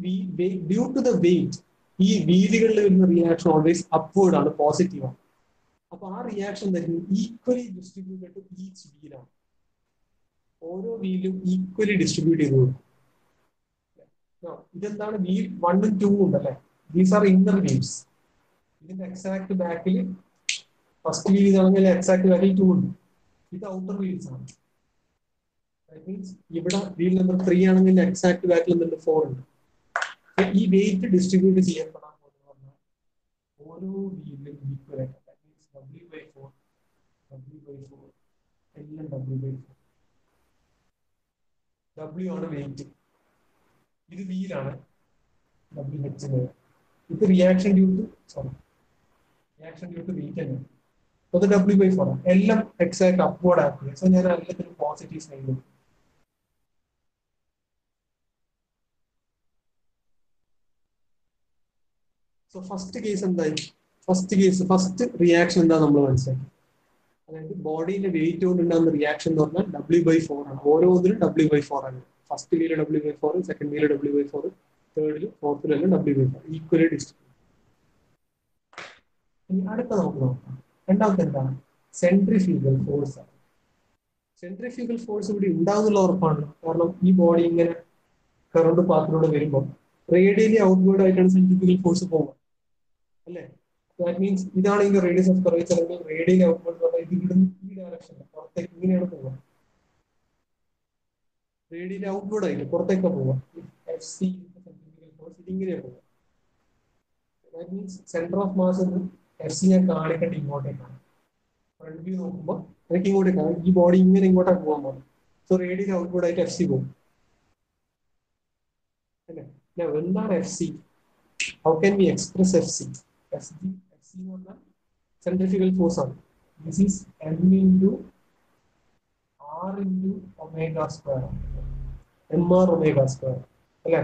ഡ്യൂ ടു ദ വെയിറ്റ് ഈ വീലുകളിൽ വരുന്ന റിയാക്ഷൻ ഓൾവേസ് അപ്വേർഡ് ആണ്, പോസിറ്റീവ് ആണ്. അപ്പൊ ആ റിയാക്ഷൻ തന്നെ ഈക്വലി ഡിസ്ട്രിബ്യൂട്ടഡ് ടു ഈച്ച് വീലാണ്. ഓരോ വീലും ഈക്വലി ഡിസ്ട്രിബ്യൂട്ട് ചെയ്ത് കൊടുക്കും. ഇതെന്താണ്? വീൽ 1 ഉം 2 ഉണ്ടല്ലേ, ദീസ് ആർ ഇന്നർ വീൽസ്. ഇതിന്റെ എക്സാക്ട് ബാക്കിൽ ഫസ്റ്റ് വീൽ ഇതാണെങ്കിൽ എക്സാക്ട് ബാക്കിൽ 2 ഉണ്ട്. ഇത് ഔട്ടർ വീൽസ് ആണ്. മീൻസ് ഇവിടെ വീൽ നമ്പർ 3 ആണെങ്കിൽ എക്സാക്ട് ബാക്കിൽ എന്തുണ്ട്? 4 ഉണ്ട്. ഈ വെയിറ്റ് ഡിസ്ട്രിബ്യൂട്ട് ചെയ്യപ്പെടാൻ പോകുന്ന ഓരോ വീലിലും ഈക്വൽ ആയിട്ട് W/4 W/4 എല്ലാം W/4. W ആണ് വെയിറ്റ്, ഇത് വീലാണ് WH. ഇത് റിയാക്ഷൻ ഡ്യൂ ടു വെയിറ്റ് തന്നെയാണ്. അത് W/4 ആണ്. എല്ലാം എക്സാക്ട് അപ്വേർഡ് ആക്കുക. സോ ഞാൻ എല്ലാത്തിനും positive side. So first case എന്തായി? ഫസ്റ്റ് റിയാക്ഷൻ എന്താ നമ്മൾ മനസ്സിലാക്കി? അതായത് ബോഡിയിലെ വെയിറ്റ് കൊണ്ടുണ്ടാകുന്ന റിയാക്ഷൻ എന്ന് പറഞ്ഞാൽ W/4 ആണ്. ഓരോന്നിനും W/4 ആണ്. First wheel W/4, second wheel W/4, തേർഡിലും ഫോർത്തിലും എല്ലാം W/4 ഈക്വലി ഡിസ്ട്രിബ്യൂട്ട്. ഇനി അടുത്ത നമുക്ക് നോക്കാം. രണ്ടാമത്തെ എന്താണ്? സെൻട്രിഫ്യൂഗൽ ഫോഴ്സ് ആണ്. സെൻട്രിഫ്യൂഗൽ ഫോഴ്സ് ഇവിടെ ഉണ്ടാകുന്നുള്ള ഉറപ്പാണ്, കാരണം ഈ ബോഡി ഇങ്ങനെ കറണ്ട് പാത്തിലൂടെ വരുമ്പോൾ റേഡിയലി ഔട്ട്വേർഡ് ആയിട്ടാണ് സെൻട്രിഫ്യൂഗൽ ഫോഴ്സ് പോകുക അല്ലേ. ദാറ്റ് മീൻസ് ഇതാണ് ഇതിന്റെ റേഡിയസ് ഓഫ് കർവേച്ചർ അല്ലെങ്കിൽ റേഡിയലി ഔട്ട്വേർഡ് പറഞ്ഞാൽ ഇത് ഇവിടുന്ന് ഈ ഡയറക്ഷനിൽ പുറത്തേക്ക് ഇങ്ങനെയാണ് പോവുക. റേഡിയലി ഔട്ട്വേർഡ് ആയിട്ട് പുറത്തേക്ക് പോവുക. FC സെൻട്രിഫ്യൂഗൽ ഫോഴ്സ് ഇതിങ്ങനെയാണ് പോവുക. That means centre of mass എന്ന് FC ഞാൻ കാണിക്കേണ്ട ഇങ്ങോട്ടേക്കാണ്. ഫ്രണ്ട് വ്യൂ നോക്കുമ്പോൾ എനിക്ക് ഇങ്ങോട്ടേക്കാണ്. ഈ ബോഡി ഇങ്ങനെ ഇങ്ങോട്ടാണ് പോകാൻ പോകുന്നത്. സോ റേഡിയലി ഔട്ട്വേർഡ് ആയിട്ട് FC പോകും അല്ലേ. എന്താണ് FC? How can we express FC? FC എന്ന് പറഞ്ഞാൽ സെൻട്രിഫ്യൂഗൽ ഫോഴ്സ് ആണ്. This is M into R into omega square. MR omega square അല്ലേ.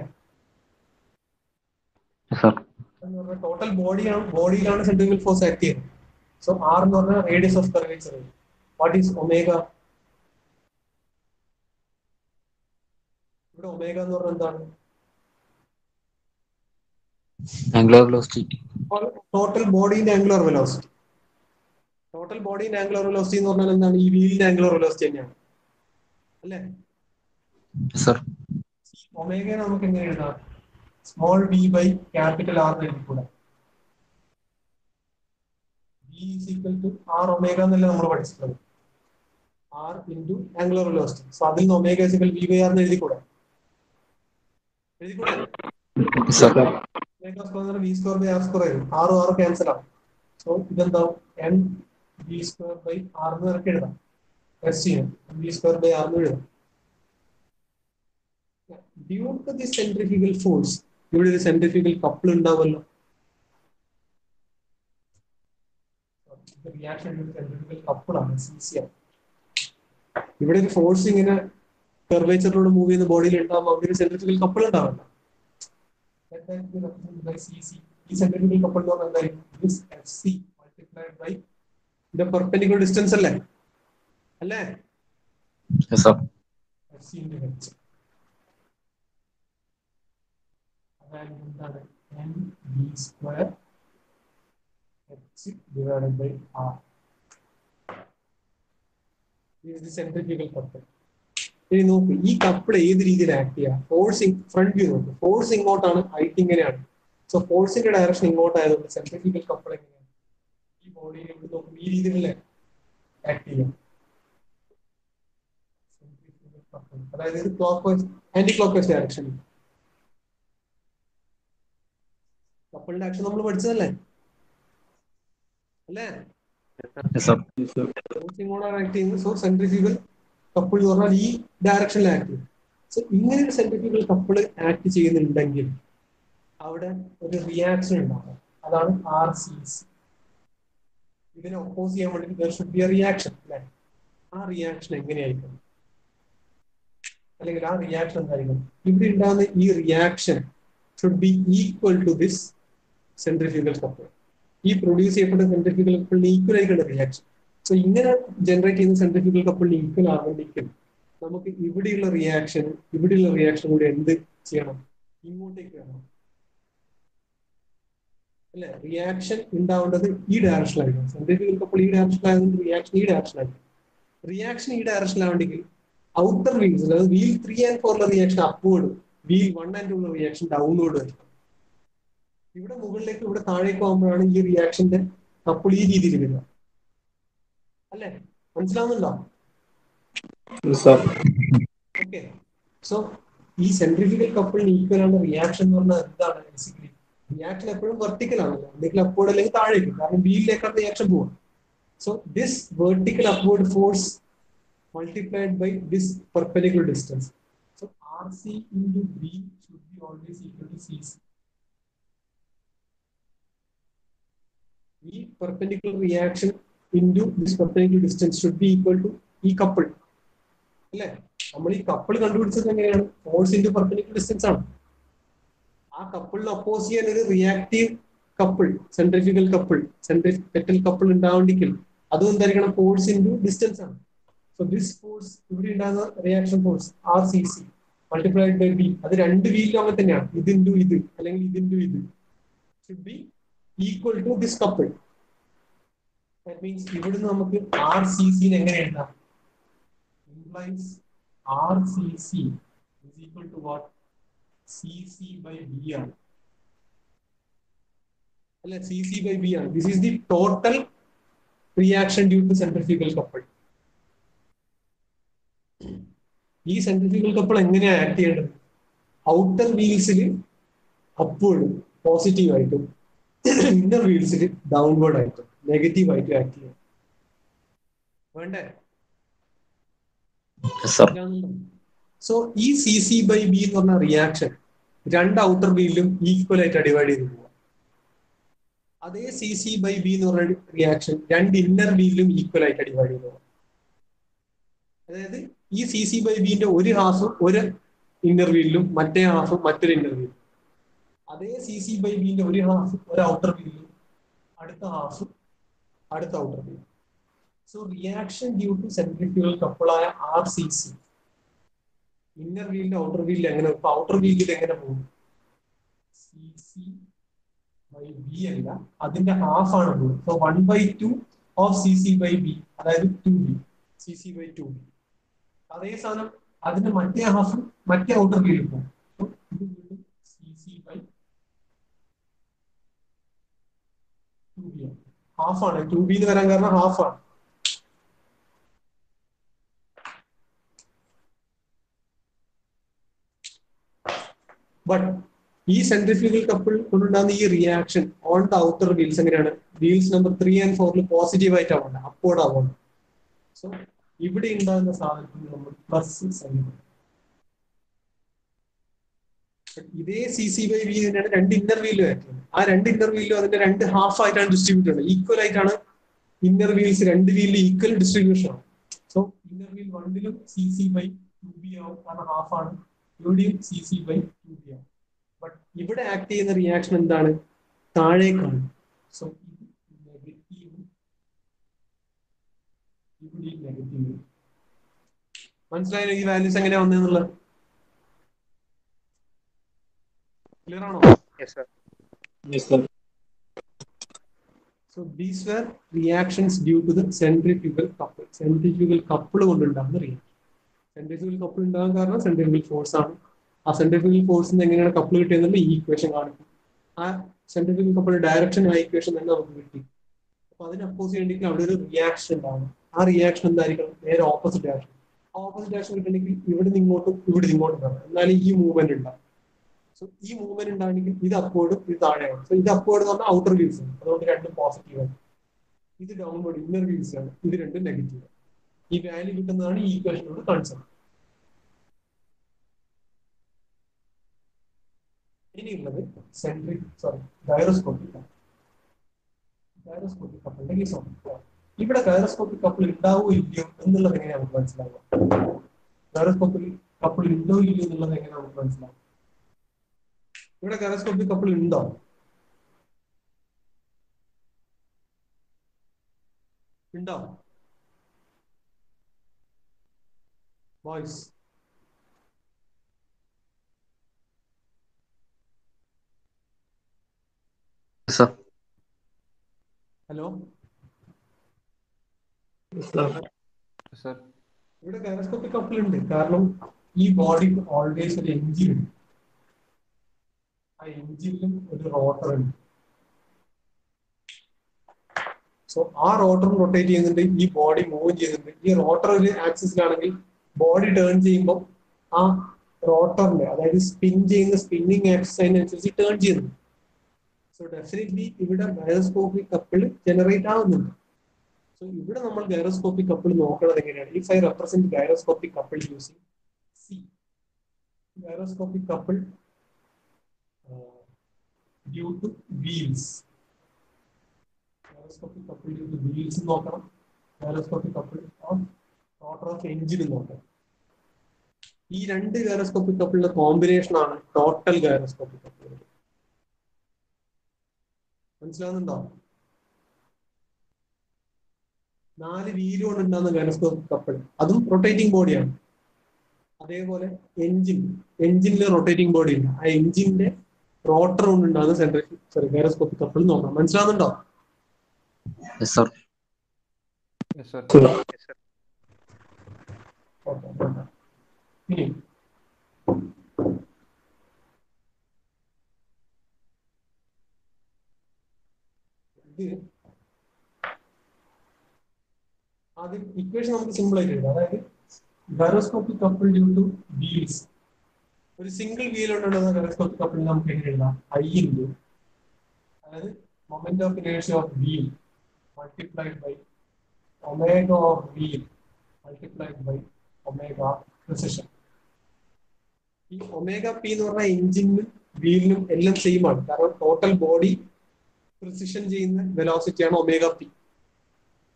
ടോട്ടൽ ബോഡിയിലാണ് സെൻട്രിഫ്യൂഗൽ ഫോഴ്സ് ആക്ട് ചെയ്യുന്നത്. സോ R എന്ന് പറഞ്ഞാൽ radius of curvature. What is omega? ഇവിടെ omega എന്ന് പറഞ്ഞാൽ എന്താണ്? Angular velocity. ടോട്ടൽ ബോഡിന്റെ ആംഗുലർ വെലോസിറ്റി. ടോട്ടൽ ബോഡിന്റെ ആംഗുലർ വെലോസിറ്റി എന്ന് പറഞ്ഞാൽ എന്താണ്? ഈ വീലിന്റെ ആംഗുലർ വെലോസിറ്റി തന്നെയാണ് അല്ലേ. ഒമേഗ നമുക്ക് എങ്ങനെ എഴുതാം? Small v by capital R എന്ന് എഴുതിക്കൂടെ? V is equal to R omega എന്നല്ലേ നമ്മൾ പഠിച്ചിട്ടുള്ളത്. R into angular velocity. So അതിൽ നിന്ന് omega is equal V by R എന്ന് എഴുതിക്കൂടെ? Yes, sir. Omega square V square by R square ആയിരുന്നു. ആറും ആറും ക്യാൻസൽ ആവും. സോ ഇതെന്താവും? N V square by R എന്ന് ഇറക്കി എഴുതാം. എസ് ചെയ്യാം. വി സ്ക്വയർ ബൈ ആർ എന്ന് എഴുതാം. Due to the centrifugal force, ഇവിടെ ഒരു സെൻട്രിഫ്യൂഗൽ കപ്പിൾ ഉണ്ടാവുമല്ലോ. റിയാക്ഷൻ സെൻട്രിഫ്യൂഗൽ കപ്പിളാണ്, സി ആണ്. ഇവിടെ ഒരു ഫോഴ്സ് ഇങ്ങനെ കർവേച്ചറിലൂടെ മൂവ് ചെയ്യുന്ന ബോഡിയിൽ ഉണ്ടാകുമ്പോൾ അവിടെ ഒരു സെൻട്രിഫ്യൂഗൽ കപ്പിൾ ഉണ്ടാവില്ല. ഈ സെൻട്രിഫ്യൂഗൽ കപ്പിൾ എന്ന് പറഞ്ഞാൽ എന്തായിരിക്കും? FC multiplied by the perpendicular distance അല്ലേ? Yes, sir. FC into H. അതായത് എന്താണ്? NV square H divided by R. This is the centrifugal couple. ഇനി നോക്ക്, ഈ കപ്പിൾ ഏത് രീതിയിൽ ആക്ട് ചെയ്യാം? ഫോഴ്സിങ് ഫ്രണ്ട് വ്യൂ നോക്ക്. ഫോഴ്സ് ഇങ്ങോട്ടാണ്, ഹൈറ്റ് ഇങ്ങനെയാണ്. സോ ഫോഴ്സിന്റെ ഡയറക്ഷൻ ഇങ്ങോട്ടായതുകൊണ്ട് സെൻട്രിഫ്യൂഗൽ കപ്പിൾ എങ്ങനെയാണ്? ഈ ബോഡിയിൽ ഇവിടെ നോക്കും, ഈ രീതിയിലല്ലേ ആക്ട് ചെയ്യാം. അതായത് ഇത് clockwise anticlockwise direction. കപ്പിളിന്റെ ആക്ഷൻ നമ്മൾ പഠിച്ചതല്ലേ? അല്ലേ? Yes, sir. ഫോഴ്സ് ഇങ്ങോട്ടാണ് ആക്ട് ചെയ്യുന്നത്. സോ സെൻട്രിഫ്യൂഗൽ കപ്പിൾ എന്ന് പറഞ്ഞാൽ ഈ ഡയറക്ഷനിൽ ആക്ട് ചെയ്യും. സോ ഇങ്ങനെ ഒരു സെൻട്രിഫ്യൂഗൽ കപ്പിൾ ആക്ട് ചെയ്യുന്നുണ്ടെങ്കിൽ അവിടെ ഒരു റിയാക്ഷൻ ഉണ്ടാകും. അതാണ് RCC. ഇതിനെ ഒപ്പോസ് ചെയ്യാൻ വേണ്ടി there should be a reaction, അല്ലേ? ആ റിയാക്ഷൻ എങ്ങനെയായിരിക്കും? അല്ലെങ്കിൽ ആ റിയാക്ഷൻ എന്തായിരിക്കും? ഇവിടെ ഉണ്ടാകുന്ന ഈ reaction should be equal to this centrifugal couple. ഈ പ്രൊഡ്യൂസ് ചെയ്യപ്പെട്ട സെൻട്രിഫ്യൂഗൽ കപ്പിളിന് ഈക്വൽ ആയിരിക്കുന്ന റിയാക്ഷൻ. സോ ഇങ്ങനെ ജനറേറ്റ് ചെയ്യുന്ന സെൻട്രിഫ്യൂഗൽ കപ്പിളിന് ഈക്വൽ ആവണമെങ്കിൽ നമുക്ക് ഇവിടെയുള്ള റിയാക്ഷൻ കൂടി എന്ത് ചെയ്യണം? ഇങ്ങോട്ടേക്ക് വേണം, അല്ലെ? റിയാക്ഷൻ ഉണ്ടാവേണ്ടത് ഈ ഡയറക്ഷനിലായിരിക്കും. സെൻട്രിഫ്യൂഗൽ കപ്പിൾ ഈ ഡയറക്ഷനിലായതുകൊണ്ട് റിയാക്ഷൻ ഈ ഡയറക്ഷനിലായിരിക്കും. റിയാക്ഷൻ ഈ ഡയറക്ഷനിലാവണമെങ്കിൽ ഔട്ടർ വീൽസ്, അതായത് wheel 3 and 4 reaction upward, wheel 1 and 2 reaction downward ആയിരിക്കും. ഇവിടെ മുകളിലേക്ക് ഇവിടെ താഴേക്ക് പോകുമ്പോഴാണ് ഈ റിയാക്ഷന്റെ കപ്പിൾ ഈ രീതിയിൽ വരിക, അല്ലെ? മനസ്സിലാവുന്നുണ്ടോ? ഓക്കെ. സോ ഈ സെൻട്രിഫ്യൂഗൽ കപ്പിളിന് ഈക്വൽ ആണ് റിയാക്ഷൻ എന്ന് പറഞ്ഞാൽ എന്താണ്? ബേസിക്കലി റിയാക്ഷൻ എപ്പോഴും വെർട്ടിക്കൽ ആണല്ലോ, അല്ലെങ്കിൽ അപ്വേർഡ് അല്ലെങ്കിൽ താഴേക്ക്, കാരണം ബിയിലേക്കാണ് റിയാക്ഷൻ പോവുക. So this vertical upward force multiplied by this perpendicular distance. So RC into B should be always equal to CC. The perpendicular reaction into this perpendicular distance should be equal to E couple. അല്ലേ? നമ്മൾ ഈ couple കണ്ടുപിടിച്ചത് എങ്ങനെയാണ്? Force into perpendicular distance ആണ്. ആ കപ്പിളിന് oppose ചെയ്യാൻ ഒരു reactive couple, centrifugal couple, centripetal couple ഉണ്ടാവണ്ടെങ്കിൽ അതും എന്തായിരിക്കണം? ഫോഴ്സ് ഇൻറ്റു ഡിസ്റ്റൻസ് ആണ്. So this force ഇവിടെ ഉണ്ടാകുന്ന reaction force RCC multiplied by B, അത് രണ്ട് വീലും അങ്ങനെ തന്നെയാണ്. ഇത് ഇൻറ്റു ഇത് അല്ലെങ്കിൽ ഇത് ഇൻറ്റു ഇത് should be equal to this couple. That means ഇവിടുന്ന് നമുക്ക് RCC എങ്ങനെ എഴുതാം? Implies RCC is equal to what? CC by B ആണ്, അല്ലെ? CC by B ആണ്. This is the total reaction due to centrifugal couple. ഈ centrifugal couple എങ്ങനെയാണ് act ചെയ്യേണ്ടത്? ഔട്ടർ വീൽസിൽ അപ്വേർഡ് പോസിറ്റീവ് ആയിട്ടും ഇന്നർ വീൽസിൽ ഡൗൺവേർഡ് ആയിട്ടും നെഗറ്റീവ് ആയിട്ടും ആക്ട് ചെയ്യും. വേണ്ടേ? സോ ഈ CC by B എന്ന് പറഞ്ഞ റിയാക്ഷൻ രണ്ട് ഔട്ടർ വീലിലും ഈക്വൽ ആയിട്ട് ഡിവൈഡ് ചെയ്ത് പോവുക. അതേ CC by B എന്ന് പറഞ്ഞ റിയാക്ഷൻ രണ്ട് ഇന്നർ വീലിലും ഈക്വൽ ആയിട്ട് ഡിവൈഡ് ചെയ്ത് പോവുക. അതായത് ഈ CC by B ന്റെ ഒരു ഹാഫ് ഒരു ഇന്നർ വീലിലും മറ്റേ ഹാഫ് മറ്റൊരു ഇന്നർ വീലിലും, അതേ CC by B ന്റെ ഒരു ഹാഫ് ഒരു ഔട്ടർ വീലിലും അടുത്ത ഹാഫ് അടുത്ത ഔട്ടർ വീലിലും. So reaction due to centrifugal കപ്പിളായ RCC ഇന്നർ വീലിന്റെ ഔട്ടർ വീലിൽ എങ്ങനെ, ഇപ്പൊ ഔട്ടർ വീലിൽ എങ്ങനെ പോകും? CC by B അല്ല, അതിന്റെ ഹാഫ് ആണ് പോകും. So 1/2 of CC by B, അതായത് 2B, CC by 2B. അതേ സാധനം അതിന്റെ മറ്റേ ഹാഫ് മറ്റേ ഔട്ടർ വീലിൽ പോകും. CC by 2B ഹാഫ് ആണ്. 2B എന്ന് വരാൻ കാരണം ഹാഫ് ആണ്. ബട്ട് ഈ സെൻട്രിഫ്യൂഗൽ കപ്പിൾ കൊണ്ടുണ്ടാകുന്ന ഈ reaction on the outer wheels എങ്ങനെയാണ്? വീൽസ് നമ്പർ 3 and 4 പോസിറ്റീവ് ആയിട്ടാണ് അപ്വേർഡ് ആവുന്നത്. സോ ഇവിടെ ഉണ്ടാകുന്ന സാധനത്തിന് നമ്മൾ പ്ലസ് സൈൻ. ഇതേ സി സി ബൈ വി തന്നെയാണ് രണ്ട് ഇന്നർ വീലും ആയിട്ടുള്ളത്. ആ രണ്ട് ഇന്നർ വീലും അതിന്റെ രണ്ട് ഹാഫ് ആയിട്ടാണ് ഡിസ്ട്രിബ്യൂട്ട് ചെയ്യുന്നത്. ഈക്വൽ ആയിട്ടാണ് ഇന്നർ വീൽസ്, രണ്ട് വീലിൽ ഈക്വൽ ഡിസ്ട്രിബ്യൂഷൻ ആണ്. സോ ഇന്നർ വീൽ വണ്ണിലും സി സി ബൈ 2b ആവും, കാരണം ഹാഫ് ആണ്. ഇവിടെയും സി സി ബൈ 2b ആവും. ബട്ട് ഇവിടെ ആക്ട് ചെയ്യുന്ന റിയാക്ഷൻ എന്താണ്? താഴേക്കാണ്. സോ ഇത് നെഗറ്റീവ്, ഇവിടെയും നെഗറ്റീവ്. മനസ്സിലായാലും ഈ വാല്യൂസ് എങ്ങനെയാ വന്നതെന്നുള്ളത് ക്ലിയർ ആണോ? Yes, sir. Yes, sir. So these were reactions due to the centrifugal couple. Centrifugal couple കൊണ്ടുണ്ടാകുന്ന റിയാക്ഷൻ. സെൻട്രിഫ്യൂഗൽ കപ്പിൾ ഉണ്ടാകാൻ കാരണം സെൻട്രിഫ്യൂഗൽ ഫോഴ്സ് ആണ്. ആ സെൻട്രിഫ്യൂഗൽ ഫോഴ്സിന് എങ്ങനെയാണ് കപ്പിൾ കിട്ടിയെന്നുള്ള ഈ ഇക്വേഷൻ കാണിക്കും. ആ സെൻട്രിഫ്യൂഗൽ കപ്പിൾ ഡയറക്ഷൻ ആ ഇക്വേഷൻ തന്നെ നമുക്ക് കിട്ടി. അപ്പൊ അതിന് അപ്പോസ് ചെയ്യണമെങ്കിൽ അവിടെ ഒരു റിയാക്ഷൻ ഉണ്ടാകും. ആ റിയാക്ഷൻ എന്തായിരിക്കണം? നേരെ ഓപ്പോസിറ്റ് ഡയറക്ഷൻ. ഓപ്പോസിറ്റ് ഡയറക്ഷൻ കിട്ടണമെങ്കിൽ ഇവിടെ നിന്ന് ഇങ്ങോട്ടും ഇവിടെ നിന്ന് ഇങ്ങോട്ടും വരണം, എന്നാലും ഈ മൂവ്മെന്റ് ഉണ്ടാവും. സോ ഈ മൂവ്മെന്റ് ഉണ്ടാണെങ്കിൽ ഇത് അപ്വേർഡും ഇത് താഴെയാണ്. സോ ഇത് അപ്വേർഡ് എന്ന് പറഞ്ഞാൽ ഔട്ടർ വീൽസ് ആണ്, അതുകൊണ്ട് രണ്ടും പോസിറ്റീവ് ആണ്. ഇത് ഡൗൺവേർഡ് ഇന്നർ വീൽസ് ആണ്, ഇത് രണ്ടും നെഗറ്റീവ്. ഈ വാല്യൂ കിട്ടുന്നതാണ് ഈ ഇക്വേഷനോട് കൺസെപ്റ്റ്. ഇനിയുള്ളത് ഗൈറോസ്കോപ്പിക് കപ്പിളിന്റെ കേസാണ്. ഇവിടെ ഗൈറോസ്കോപ്പിക് കപ്പിൾ ഉണ്ടാവോ ഇല്ലയോ എന്നുള്ളത് എങ്ങനെയാണ് നമുക്ക് മനസ്സിലാവുക? ഗൈറോസ്കോപ്പിക് കപ്പിൾ ഉണ്ടോ ഇല്ലയോ എന്നുള്ളത് എങ്ങനെ നമുക്ക് മനസ്സിലാവും? ഇവിടെ ഗൈറോസ്കോപ്പിക് കപ്പിൾ ഉണ്ടോ? ഉണ്ടോ boys? Yes, sir. Hello, Yes, sir. Yes, sir. ഇവിടെ ഗൈറോസ്കോപ്പിക് കപ്പിൾ ഉണ്ട്. കാരണം ഈ ബോഡിക്ക് ഓൾവേസ് ഒരു എഞ്ചിൻ ഉണ്ട്. ആ എഞ്ചിനിലും ഒരു റോട്ടർ ഉണ്ട്. സോ ആ റോട്ടറും റൊട്ടേറ്റ് ചെയ്യുന്നുണ്ട്, ഈ ബോഡി മൂവ് ചെയ്യുന്നുണ്ട്. ഈ റോട്ടർ ഒരു ആക്സിസിലാണെങ്കിൽ ബോഡി ടേൺ ചെയ്യുമ്പോൾ ആ റോട്ടറിന്റെ, അതായത് സ്പിൻ ചെയ്യുന്ന സ്പിന്നിങ് ആക്സിസ് അതിനനുസരിച്ച് ടേൺ ചെയ്യുന്നു. സോ ഡെഫിനറ്റ്ലി ഇവിടെ ഗൈറോസ്കോപ്പിക് കപ്പിൾ ജനറേറ്റ് ആവുന്നുണ്ട്. സോ ഇവിടെ നമ്മൾ ഗൈറോസ്കോപ്പിക് കപ്പിൾ നോക്കുന്നത് എങ്ങനെയാണ്? If I represent gyroscopic couple using C, gyroscopic couple due to wheels. Gyroscopic couple due to wheels നോക്കണം. Gyroscopic couple of rotor of engine നോക്കണം. ഈ രണ്ട് ഗൈറോസ്കോപ്പിക് കപ്പിളിന്റെ കോമ്പിനേഷൻ ആണ് ടോട്ടൽ ഗൈറോസ്കോപ്പിക് കപ്പിൾ. മനസ്സിലാവുന്നുണ്ടോ? 4 വീല് കൊണ്ടുണ്ടാകുന്ന ഗൈറോസ്കോപ്പിക് കപ്പിൾ, അതും rotating ബോഡിയാണ്. അതേപോലെ എഞ്ചിനിൽ റൊട്ടേറ്റിംഗ് ബോഡി ഉണ്ട്. ആ എഞ്ചിന്റെ റോട്ടർ കൊണ്ടുണ്ടാകുന്ന ഗൈറോസ്കോപ്പിക് കപ്പിൾ നോക്കണം. മനസ്സിലാവുന്നുണ്ടോ? Yes, sir. Yes, sir. Yes, sir. ഇനി ഇത് ആദ്യം ഇക്വേഷൻ നമുക്ക് സിമ്പിൾ ആയിട്ട് എഴുതാം. അതായത് gyroscopic couple due to wheels, ഒരു സിംഗിൾ വീൽ കൊണ്ടുള്ള ഗൈറോസ്കോപ്പിക് കപ്പിൾ നമുക്ക് എങ്ങനെ എഴുതാം? ഐ ഇൻറ്റു, അതായത് moment of inertia of wheel multiplied by omega of wheel multiplied by omega precession. ഈ ഒമേഗ പി എന്ന് പറഞ്ഞാൽ എഞ്ചിനും വീലിനും എല്ലാം സെയിം ആണ്, കാരണം ടോട്ടൽ ബോഡി പ്രിസിഷൻ ചെയ്യുന്ന വെലോസിറ്റി ആണ് ഒമേഗ പി.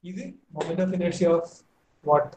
ഇത് moment of inertia of what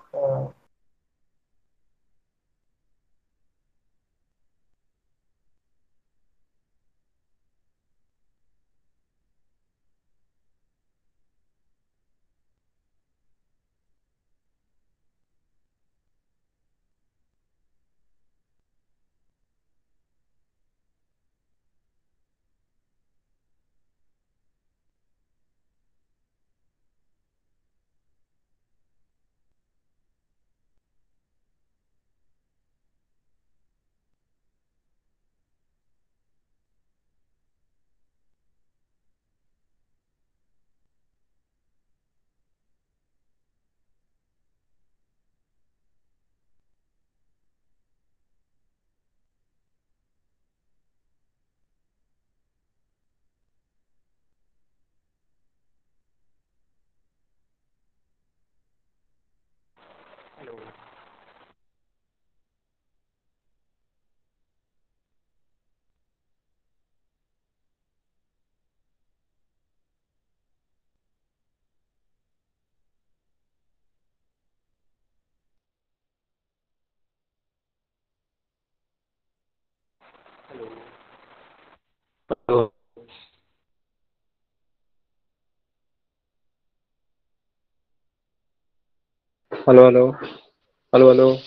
Hello, hello. Hello, hello.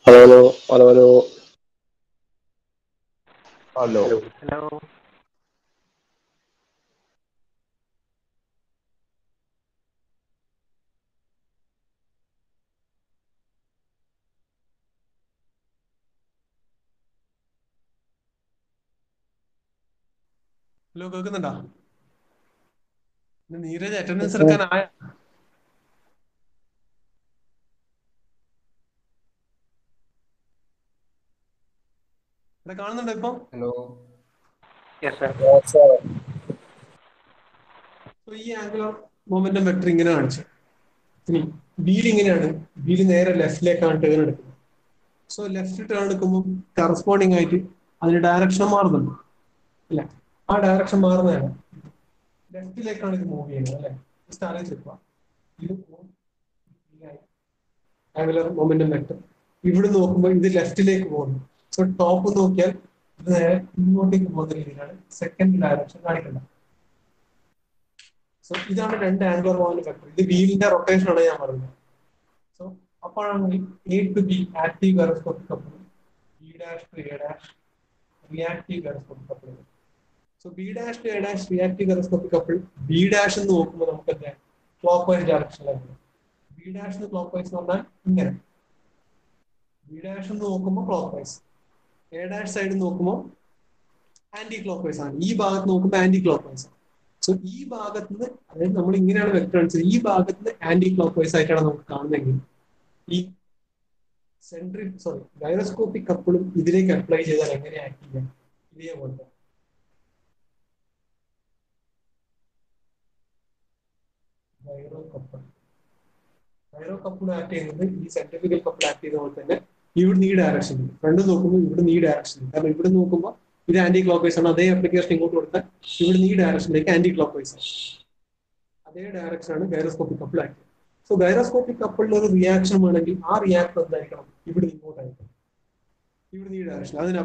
Hello, hello. Hello, hello. Hello. Hello. Hello, കേൾക്കുന്നുണ്ടോ? നീരജ് അറ്റൻഡൻസ് എടുക്കാനായ? ഇവിടെ കാണുന്നുണ്ടോ ഇപ്പൊ? ഹലോ. Yes, sir. ഈ ആംഗുലർ മൊമെന്റം വെക്ടർ ഇങ്ങനെ കാണിച്ചു. ഇനി ബിയിൽ ഇങ്ങനെയാണ്, ബിയിൽ നേരെ ലെഫ്റ്റിലേക്കാണ് ടേൺ എടുക്കുന്നത്. സോ ലെഫ്റ്റ് ടേൺ എടുക്കുമ്പോൾ കറസ്പോണ്ടിങ് ആയിട്ട് അതിന് ഡയറക്ഷൻ മാറുന്നുണ്ട് അല്ലെ? ആ ഡയറക്ഷൻ മാറുന്നതാണ് ലെഫ്റ്റിലേക്കാണ് ഇത് മൂവ് ചെയ്യുന്നത് അല്ലെ? ജസ്റ്റ് ആലോചിക്കുക, ഇത് ആംഗുലർ മൊമെന്റം വെക്ടർ ഇവിടെ നോക്കുമ്പോൾ ഇത് ലെഫ്റ്റിലേക്ക് പോകുന്നു. സോ ടോപ്പ് നോക്കിയാൽ ഇത് നേരെ ഇങ്ങോട്ടേക്ക് പോകുന്ന രീതിയിലാണ് സെക്കൻഡ് ഡയറക്ഷൻ കാണിക്കുന്നത്. സോ ഇതാണ് രണ്ട് ആംഗുലർ മൊമെന്റം വെക്ടർ. ഇത് വീലിന്റെ റൊട്ടേഷൻ ആണ് ഞാൻ പറയുന്നത്. സോ അപ്പോഴാണെങ്കിൽ A to B active gyroscopic couple, B dash to A dash reactive gyroscopic couple. So B dash to A dash reactive gyroscopic couple, B dash എന്ന് നോക്കുമ്പോൾ നമുക്ക് എന്താ ക്ലോക്ക് വൈസ് ഡയറക്ഷനിലാണ്. ബി ഡാഷ് ക്ലോക്ക് വൈസ് എന്ന് പറഞ്ഞാൽ ഇങ്ങനെ, B dash എന്ന് നോക്കുമ്പോൾ clockwise, A dash side നോക്കുമ്പോൾ ആന്റി ക്ലോക്ക് വൈസ് ആണ്. ഈ ഭാഗത്ത് നോക്കുമ്പോൾ ആന്റി ക്ലോക്ക് വൈസ് ആണ്. സോ ഈ ഭാഗത്ത് നിന്ന്, അതായത് നമ്മൾ ഇങ്ങനെയാണ് വെക്ടർ കാണിച്ചത്, ഈ ഭാഗത്ത് നിന്ന് ആന്റി ക്ലോക്ക് വൈസ് ആയിട്ടാണ് നമുക്ക് കാണുന്നതെങ്കിൽ ഈ ഗൈറോസ്കോപ്പിക് കപ്പിളും ഇതിലേക്ക് അപ്ലൈ ചെയ്താൽ എങ്ങനെ ആക്ട് ചെയ്യാം? ഇതേപോലെ ഗൈറോ കപ്പിൾ ആക്ട് ചെയ്യുന്നത് ഈ സെൻട്രിഫ്യൂഗൽ കപ്പിൾ ആക്ട് ചെയ്ത പോലെ തന്നെ ഇവിടുന്ന് ഈ ഡയറക്ഷൻ, ഫ്രണ്ട് നോക്കുമ്പോൾ ഇവിടുന്ന് ഈ ഡയറക്ഷൻ. കാരണം ഇവിടെ നോക്കുമ്പോൾ ഇത് ആന്റി ക്ലോക്ക് വൈസ് ആണ്. അതേ ആപ്ലിക്കേഷൻ ഇങ്ങോട്ട് കൊടുത്താൽ ഇവിടുന്ന് ഈ ഡയറക്ഷനിലേക്ക് ആന്റി ക്ലോക്ക് വൈസ് ആണ്. അതേ ഡയറക്ഷൻ ആണ് gyroscopic couple act. So gyroscopic കപ്പിളിൽ ഒരു റിയാക്ഷൻ വേണമെങ്കിൽ ആ റിയാക്ടർ എന്തായിരിക്കണം? ഇവിടെ ഇങ്ങോട്ടായിരിക്കണം, ഇവിടുന്ന് ഈ ഡയറക്ഷൻ. അതിന്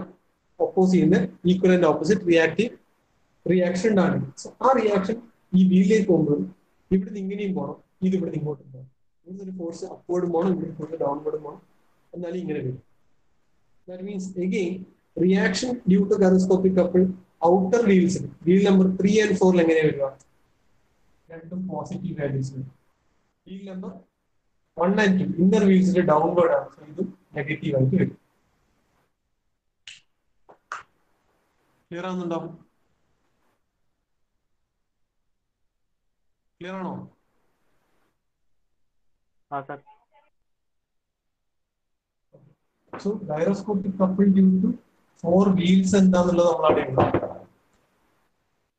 ഒപ്പോസ് ചെയ്യുന്ന ഈക്വലന്റ് ഓപ്പോസിറ്റ് റിയാക്റ്റീവ് റിയാക്ഷൻ ഉണ്ടാകും. സോ ആ റിയാക്ഷൻ ഈ വീലിലേക്ക് പോകുമ്പോഴും ഇവിടുന്ന് ഇങ്ങനെയും പോകണം, ഇത് ഇവിടുന്ന് ഇങ്ങോട്ടും പോകണം. ഇവിടുന്ന് ഒരു ഫോഴ്സ് അപ്വേർഡും പോകണം, ഇവിടെ ഫോഴ്സ് ഡൗൺവേർഡും പോകണം. എന്നാലും ഇങ്ങനെ വരും. That means again reaction due to gyroscopic couple outer വീൽസിൽ, വീൽ നമ്പർ 3 and 4 എങ്ങനെ വരിക? രണ്ടും പോസിറ്റീവ് വാല്യൂസ് വരും. വീൽ നമ്പർ 1 and 2 ഇന്നർ വീൽസിൽ ഡൗൺവേർഡ് ആണ്. സോ ഇതും നെഗറ്റീവ് ആയിട്ട് വരും. ക്ലിയർ ആവുന്നുണ്ടോ? ക്ലിയർ ആണോ? Sir. So gyroscopic couple due to 4 wheels എന്താന്നുള്ളത് നമ്മൾ അവിടെ ഉണ്ടാവും.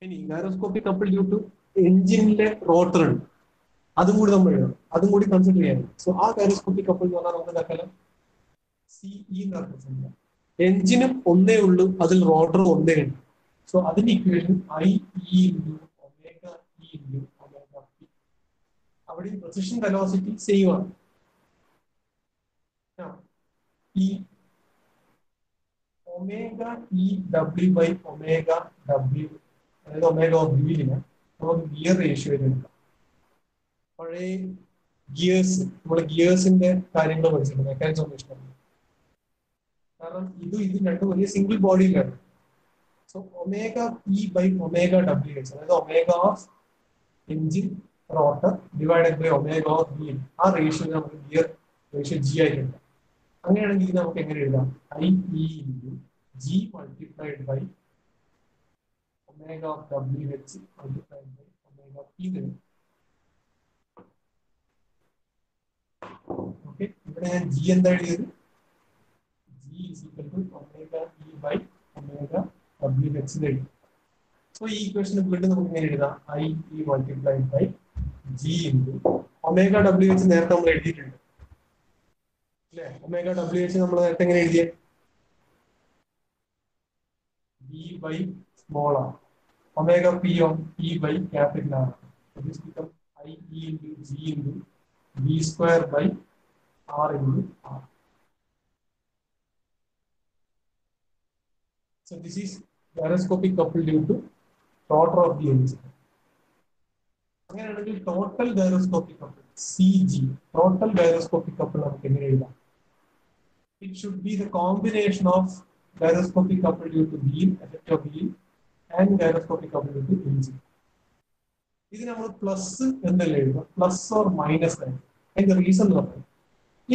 ഇനി ഗൈറോസ്കോപ്പിക് കപ്പിൾ ഡ്യൂ ടു എഞ്ചിനിലെ റോട്ടർ ഉണ്ട്, അതും കൂടി നമ്മൾ എഴുതണം, അതും കൂടി കൺസിഡർ ചെയ്യണം. സോ ആ ഗൈറോസ്കോപ്പിക് കപ്പിൾ എന്ന് പറഞ്ഞാൽ നമുക്ക് എന്താക്കാം? സിഇ എന്ന് പറഞ്ഞിട്ടുണ്ട്. എഞ്ചിനും ഒന്നേ ഉള്ളൂ, അതിൽ റോട്ടർ ഒന്നേ ഉണ്ട്. സോ അതിന്റെ equation IE into omega E into omega P. അവിടെ പൊസിഷൻ വെലോസിറ്റി സെയിം ആണ്. ഈ omega E W by omega W, അതായത് ഒമേഗ ഓഫ് വീലിന് നമുക്ക് ഗിയർ റേഷ്യോ എടുക്കാം. പഴയ ഗിയേഴ്സ്, നമ്മുടെ ഗിയേഴ്സിന്റെ കാര്യങ്ങൾ പഠിച്ചിട്ടുണ്ട്, മെക്കാനിക്സ് ഒന്നും ഇഷ്ടമല്ല. കാരണം ഇത് രണ്ടും വലിയ സിംഗിൾ ബോഡിയിലാണ്. So omega E by omega W H, അതായത് omega of engine rotor divided by omega of wheel, ആ റേഷ്യോ നമുക്ക് ഗിയർ റേഷ്യോ ജി ആയിട്ടുണ്ട്. അങ്ങനെയാണെങ്കിൽ ഇത് നമുക്ക് എങ്ങനെ എഴുതാം? I E into G multiplied by omega of W H multiplied by omega P എന്ന്. ഓക്കെ, ഇവിടെ ഞാൻ ജി എന്താ എഴുതിയത്? G is equal to omega E by omega W H എന്ന് എഴുതി. സോ ഈ ഇക്വേഷന് വീണ്ടും നമുക്ക് ഇങ്ങനെ എഴുതാം, I E multiplied by G into omega W H നേരത്തെ നമ്മൾ എഴുതിയിട്ടുണ്ട് അല്ലെ? ഒമേഗ ഡബ്ല്യു എച്ച് നമ്മൾ നേരത്തെ എങ്ങനെ എഴുതിയ? B by small R, omega P on P by capital R. This become I E into G into B square by R into R. So this is gyroscopic couple due to rotor of the engine. അങ്ങനെയാണെങ്കിൽ total gyroscopic couple CG, total gyroscopic couple നമുക്ക് എങ്ങനെ എഴുതാം? It should be the combination of gyroscopic couple due to wheel, effect of wheel, and gyroscopic couple due to engine. ഇത് നമ്മൾ plus എന്നല്ലേ എഴുതാം, plus or minus ആയി. അതിന്റെ reason എന്ന് പറയുന്നത്,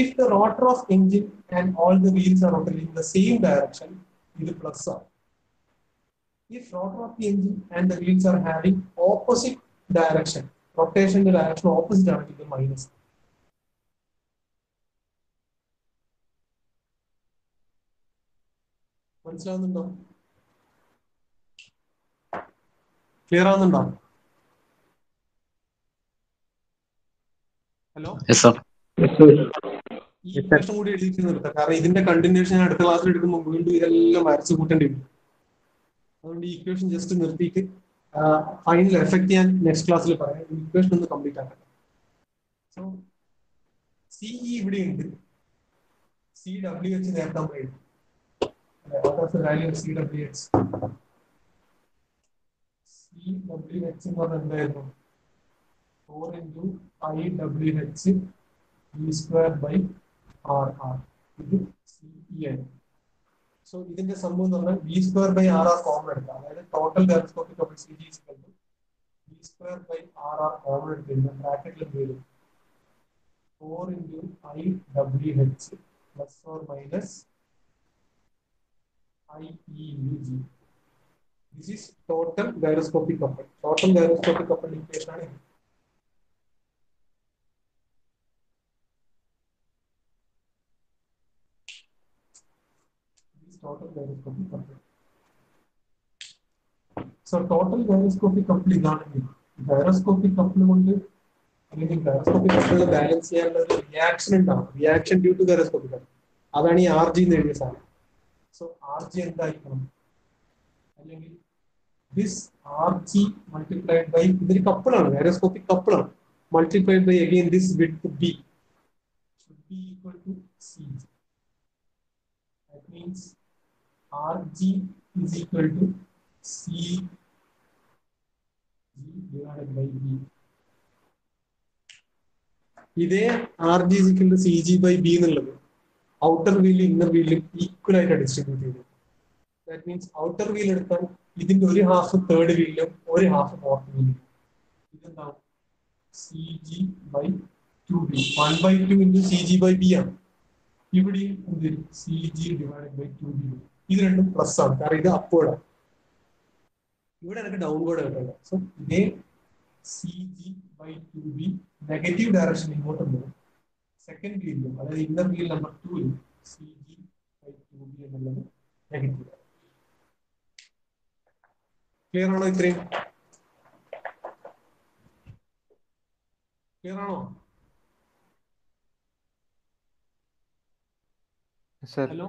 if the rotor of engine and all the wheels are rotating in the same direction, ഇത് plus ആണ്. If rotor of the engine and the wheels are having opposite direction, rotation direction opposite ആണെങ്കിൽ ഇത് minus. മനസ്സിലാവുന്നുണ്ടോ? Clear ആവുന്നുണ്ടോ? Hello, ഈ equation കൂടി എഴുതിയിട്ട് നിർത്താം, കാരണം ഇതിന്റെ കണ്ടിന്യൂഷൻ അടുത്ത ക്ലാസ്സിൽ എടുക്കുമ്പോൾ വീണ്ടും ഇതെല്ലാം വരച്ചു കൂട്ടേണ്ടി വരും. അതുകൊണ്ട് ഈ ഇക്വേഷൻ ജസ്റ്റ് നിർത്തിയിട്ട് ഫൈനൽ എഫക്ട് ഞാൻ നെക്സ്റ്റ് ക്ലാസ്സിൽ പറയാം. ഇക്വേഷൻ ഒന്ന് കംപ്ലീറ്റ് ആക്കാം. സോ സിഇ ഇവിടെ ഉണ്ട്, സി ഡബ്ല്യു എച്ച് നേരത്തെ നമ്മൾ എഴുതി. Value C W H, C W H എന്ന് പറഞ്ഞാൽ എന്തായിരുന്നു? 4 into I W H E square by R R. ഇത് CE ആണ്. സോ ഇതിന്റെ സംഭവം എന്ന് പറഞ്ഞാൽ V square by R R common എടുക്കാം. അതായത് total gyroscopic couple CG is equal to V square by R R common എടുത്തിരുന്ന ബ്രാക്കറ്റിൽ വരും 4 into I W H plus or minus I E into G. This is total gyroscopic couple. Total gyroscopic couple equation ആണ് ഇത്. Total gyroscopic couple. So total gyroscopic couple ഇതാണെങ്കിൽ gyroscopic couple കൊണ്ട് അല്ലെങ്കിൽ gyroscopic couple balance ചെയ്യാനുള്ള ഒരു reaction ഉണ്ടാവും. Reaction due to gyroscopic couple. അതാണ് ഈ RG എന്ന് എഴുതിയ സാധനം. സോ RG എന്തായിരിക്കണം? അല്ലെങ്കിൽ this RG multiplied by ഇതൊരു കപ്പിളാണ്, gyroscopic കപ്പിളാണ്, multiplied by again this width B should be equal to CG. That means RG is equal to CG divided by B. ഇതേ RG is equal to CG by B എന്നുള്ളത് outer വീലും inner വീലും equal ആയിട്ട് distribute ചെയ്തു. That means outer wheel എടുത്താൽ ഇതിന്റെ ഒരു half third വീലിലും ഒരു ഹാഫ് ഫോർത്ത് വീലിലും. ഇതെന്താവും? CG by 2B. 1/2 into CG by B ആണ്. ഇവിടെയും CG divided by 2B. ഇത് രണ്ടും പ്ലസ് ആണ്, കാരണം ഇത് അപ്വേർഡ് ആണ്. ഇവിടെ എനിക്ക് ഡൗൺവേർഡ് ആയിട്ടുണ്ട്. സോ ഇതേ CG by 2B negative direction ഇങ്ങോട്ട് പോകും. സെക്കൻഡ് വീലിലും അതായത് ഇന്നർ വീൽ നമ്പർ 2ലും CG by 2B എന്നുള്ളത് നെഗറ്റീവ് ആണ്. ക്ലിയർ ആണോ? ഇത്രയും ക്ലിയർ ആണോ? Sir. ഹലോ.